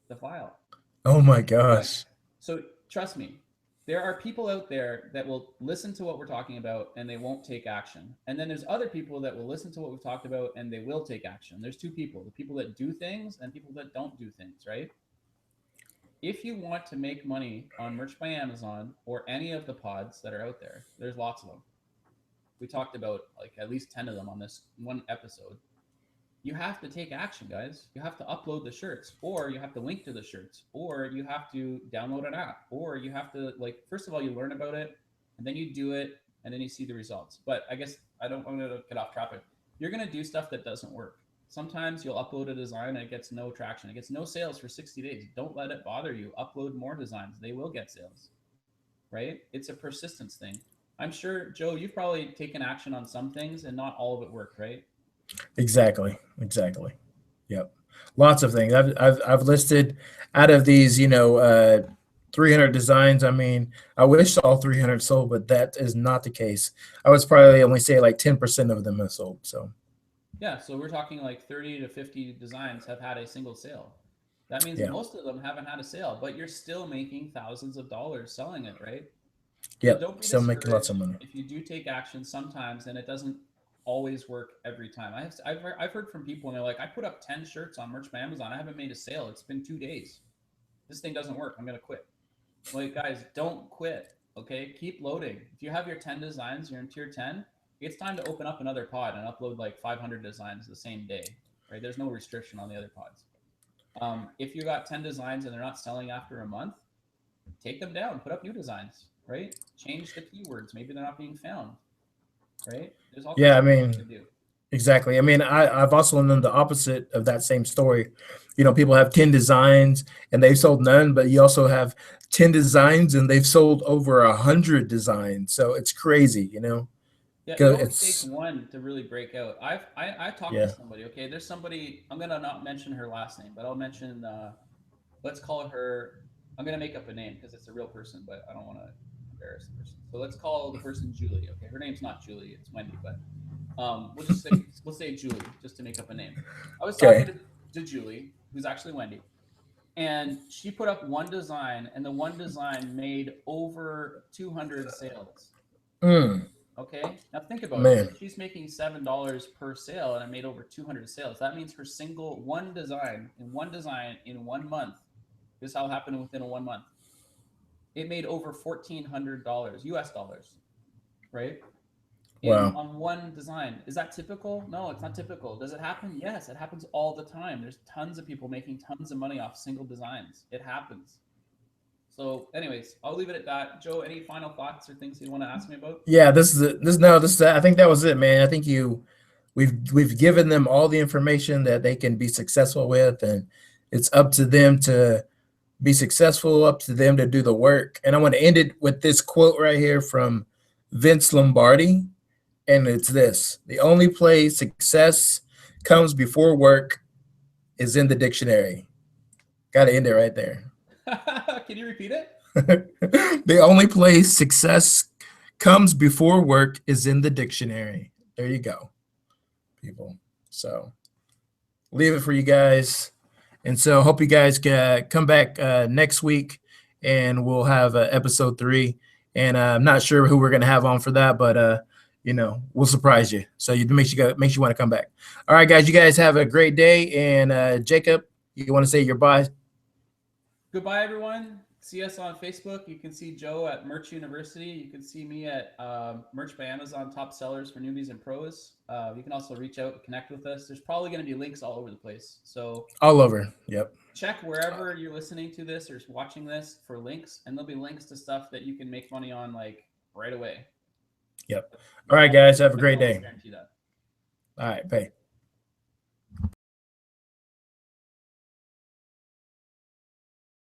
the file. Oh my gosh. So trust me, there are people out there that will listen to what we're talking about and they won't take action. And then there's other people that will listen to what we've talked about and they will take action. There's two people, the people that do things and people that don't do things, right? If you want to make money on Merch by Amazon or any of the pods that are out there, there's lots of them. We talked about like at least 10 of them on this one episode. You have to take action, guys. You have to upload the shirts, or you have to link to the shirts, or you have to download an app, or you have to, like, first of all, you learn about it, and then you do it, and then you see the results. But I guess I'm going to get off topic. You're going to do stuff that doesn't work. Sometimes you'll upload a design and it gets no traction. It gets no sales for 60 days. Don't let it bother you. Upload more designs. They will get sales, right? It's a persistence thing. I'm sure, Joe, you've probably taken action on some things and not all of it worked, right? Exactly. Yep. Lots of things. I've listed out of these, 300 designs. I mean, I wish all 300 sold, but that is not the case. I would probably only say like 10% of them have sold. So yeah, so we're talking like 30 to 50 designs have had a single sale. That means most of them haven't had a sale, but you're still making thousands of dollars selling it, right? Yeah, so don't be still making lots of money. If you do take action sometimes, and it doesn't always work every time. I've heard from people and they're like, I put up 10 shirts on Merch by Amazon. I haven't made a sale. It's been 2 days. This thing doesn't work. I'm going to quit. Like, guys, don't quit. Okay. Keep loading. If you have your 10 designs, you're in tier 10, it's time to open up another pod and upload like 500 designs the same day, right? There's no restriction on the other pods. If you got 10 designs and they're not selling after a month, take them down, put up new designs, right? Change the keywords. Maybe they're not being found. Right? There's all kinds of things to do. Exactly. I mean, I've also known the opposite of that same story. People have 10 designs and they've sold none, but you also have 10 designs and they've sold over 100 designs. So it's crazy, Yeah, it only takes one to really break out. I talked to somebody. Okay, there's somebody. I'm gonna not mention her last name, but I'll mention. Let's call her. I'm gonna make up a name because it's a real person, but I don't want to embarrass the person. So let's call the person Julie. Okay, her name's not Julie, it's Wendy, but we'll say Julie just to make up a name. I was talking to Julie, who's actually Wendy, and she put up one design, and the one design made over 200 sales. Okay, now think about it. She's making $7 per sale, and it made over 200 sales. That means her single one design in 1 month. This all happened within 1 month. It made over $1,400 US dollars, right? On one design. Is that typical? No, it's not typical. Does it happen? Yes, it happens all the time. There's tons of people making tons of money off single designs. It happens. So anyways, I'll leave it at that. Joe, any final thoughts or things you want to ask me about? Yeah, I think that was it, man. I think we've given them all the information that they can be successful with, and it's up to them to be successful, up to them to do the work. And I want to end it with this quote right here from Vince Lombardi. And it's this: the only place success comes before work is in the dictionary. Got to end it right there. Can you repeat it? The only place success comes before work is in the dictionary. There you go, people. So leave it for you guys. And so hope you guys can come back next week and we'll have episode 3. And I'm not sure who we're going to have on for that, but we'll surprise you. So makes you want to come back. All right, guys, you guys have a great day. And Jacob, you want to say your bye? Goodbye, everyone. see us on Facebook. You can see Joe at Merch University. You can see me at Merch by Amazon Top Sellers for Newbies and Pros. You can also reach out and connect with us. There's probably going to be links all over the place. So all over. Yep. Check wherever you're listening to this or watching this for links, and there'll be links to stuff that you can make money on like right away. Yep. All right, guys. Have a great day. Guarantee that. All right. Bye.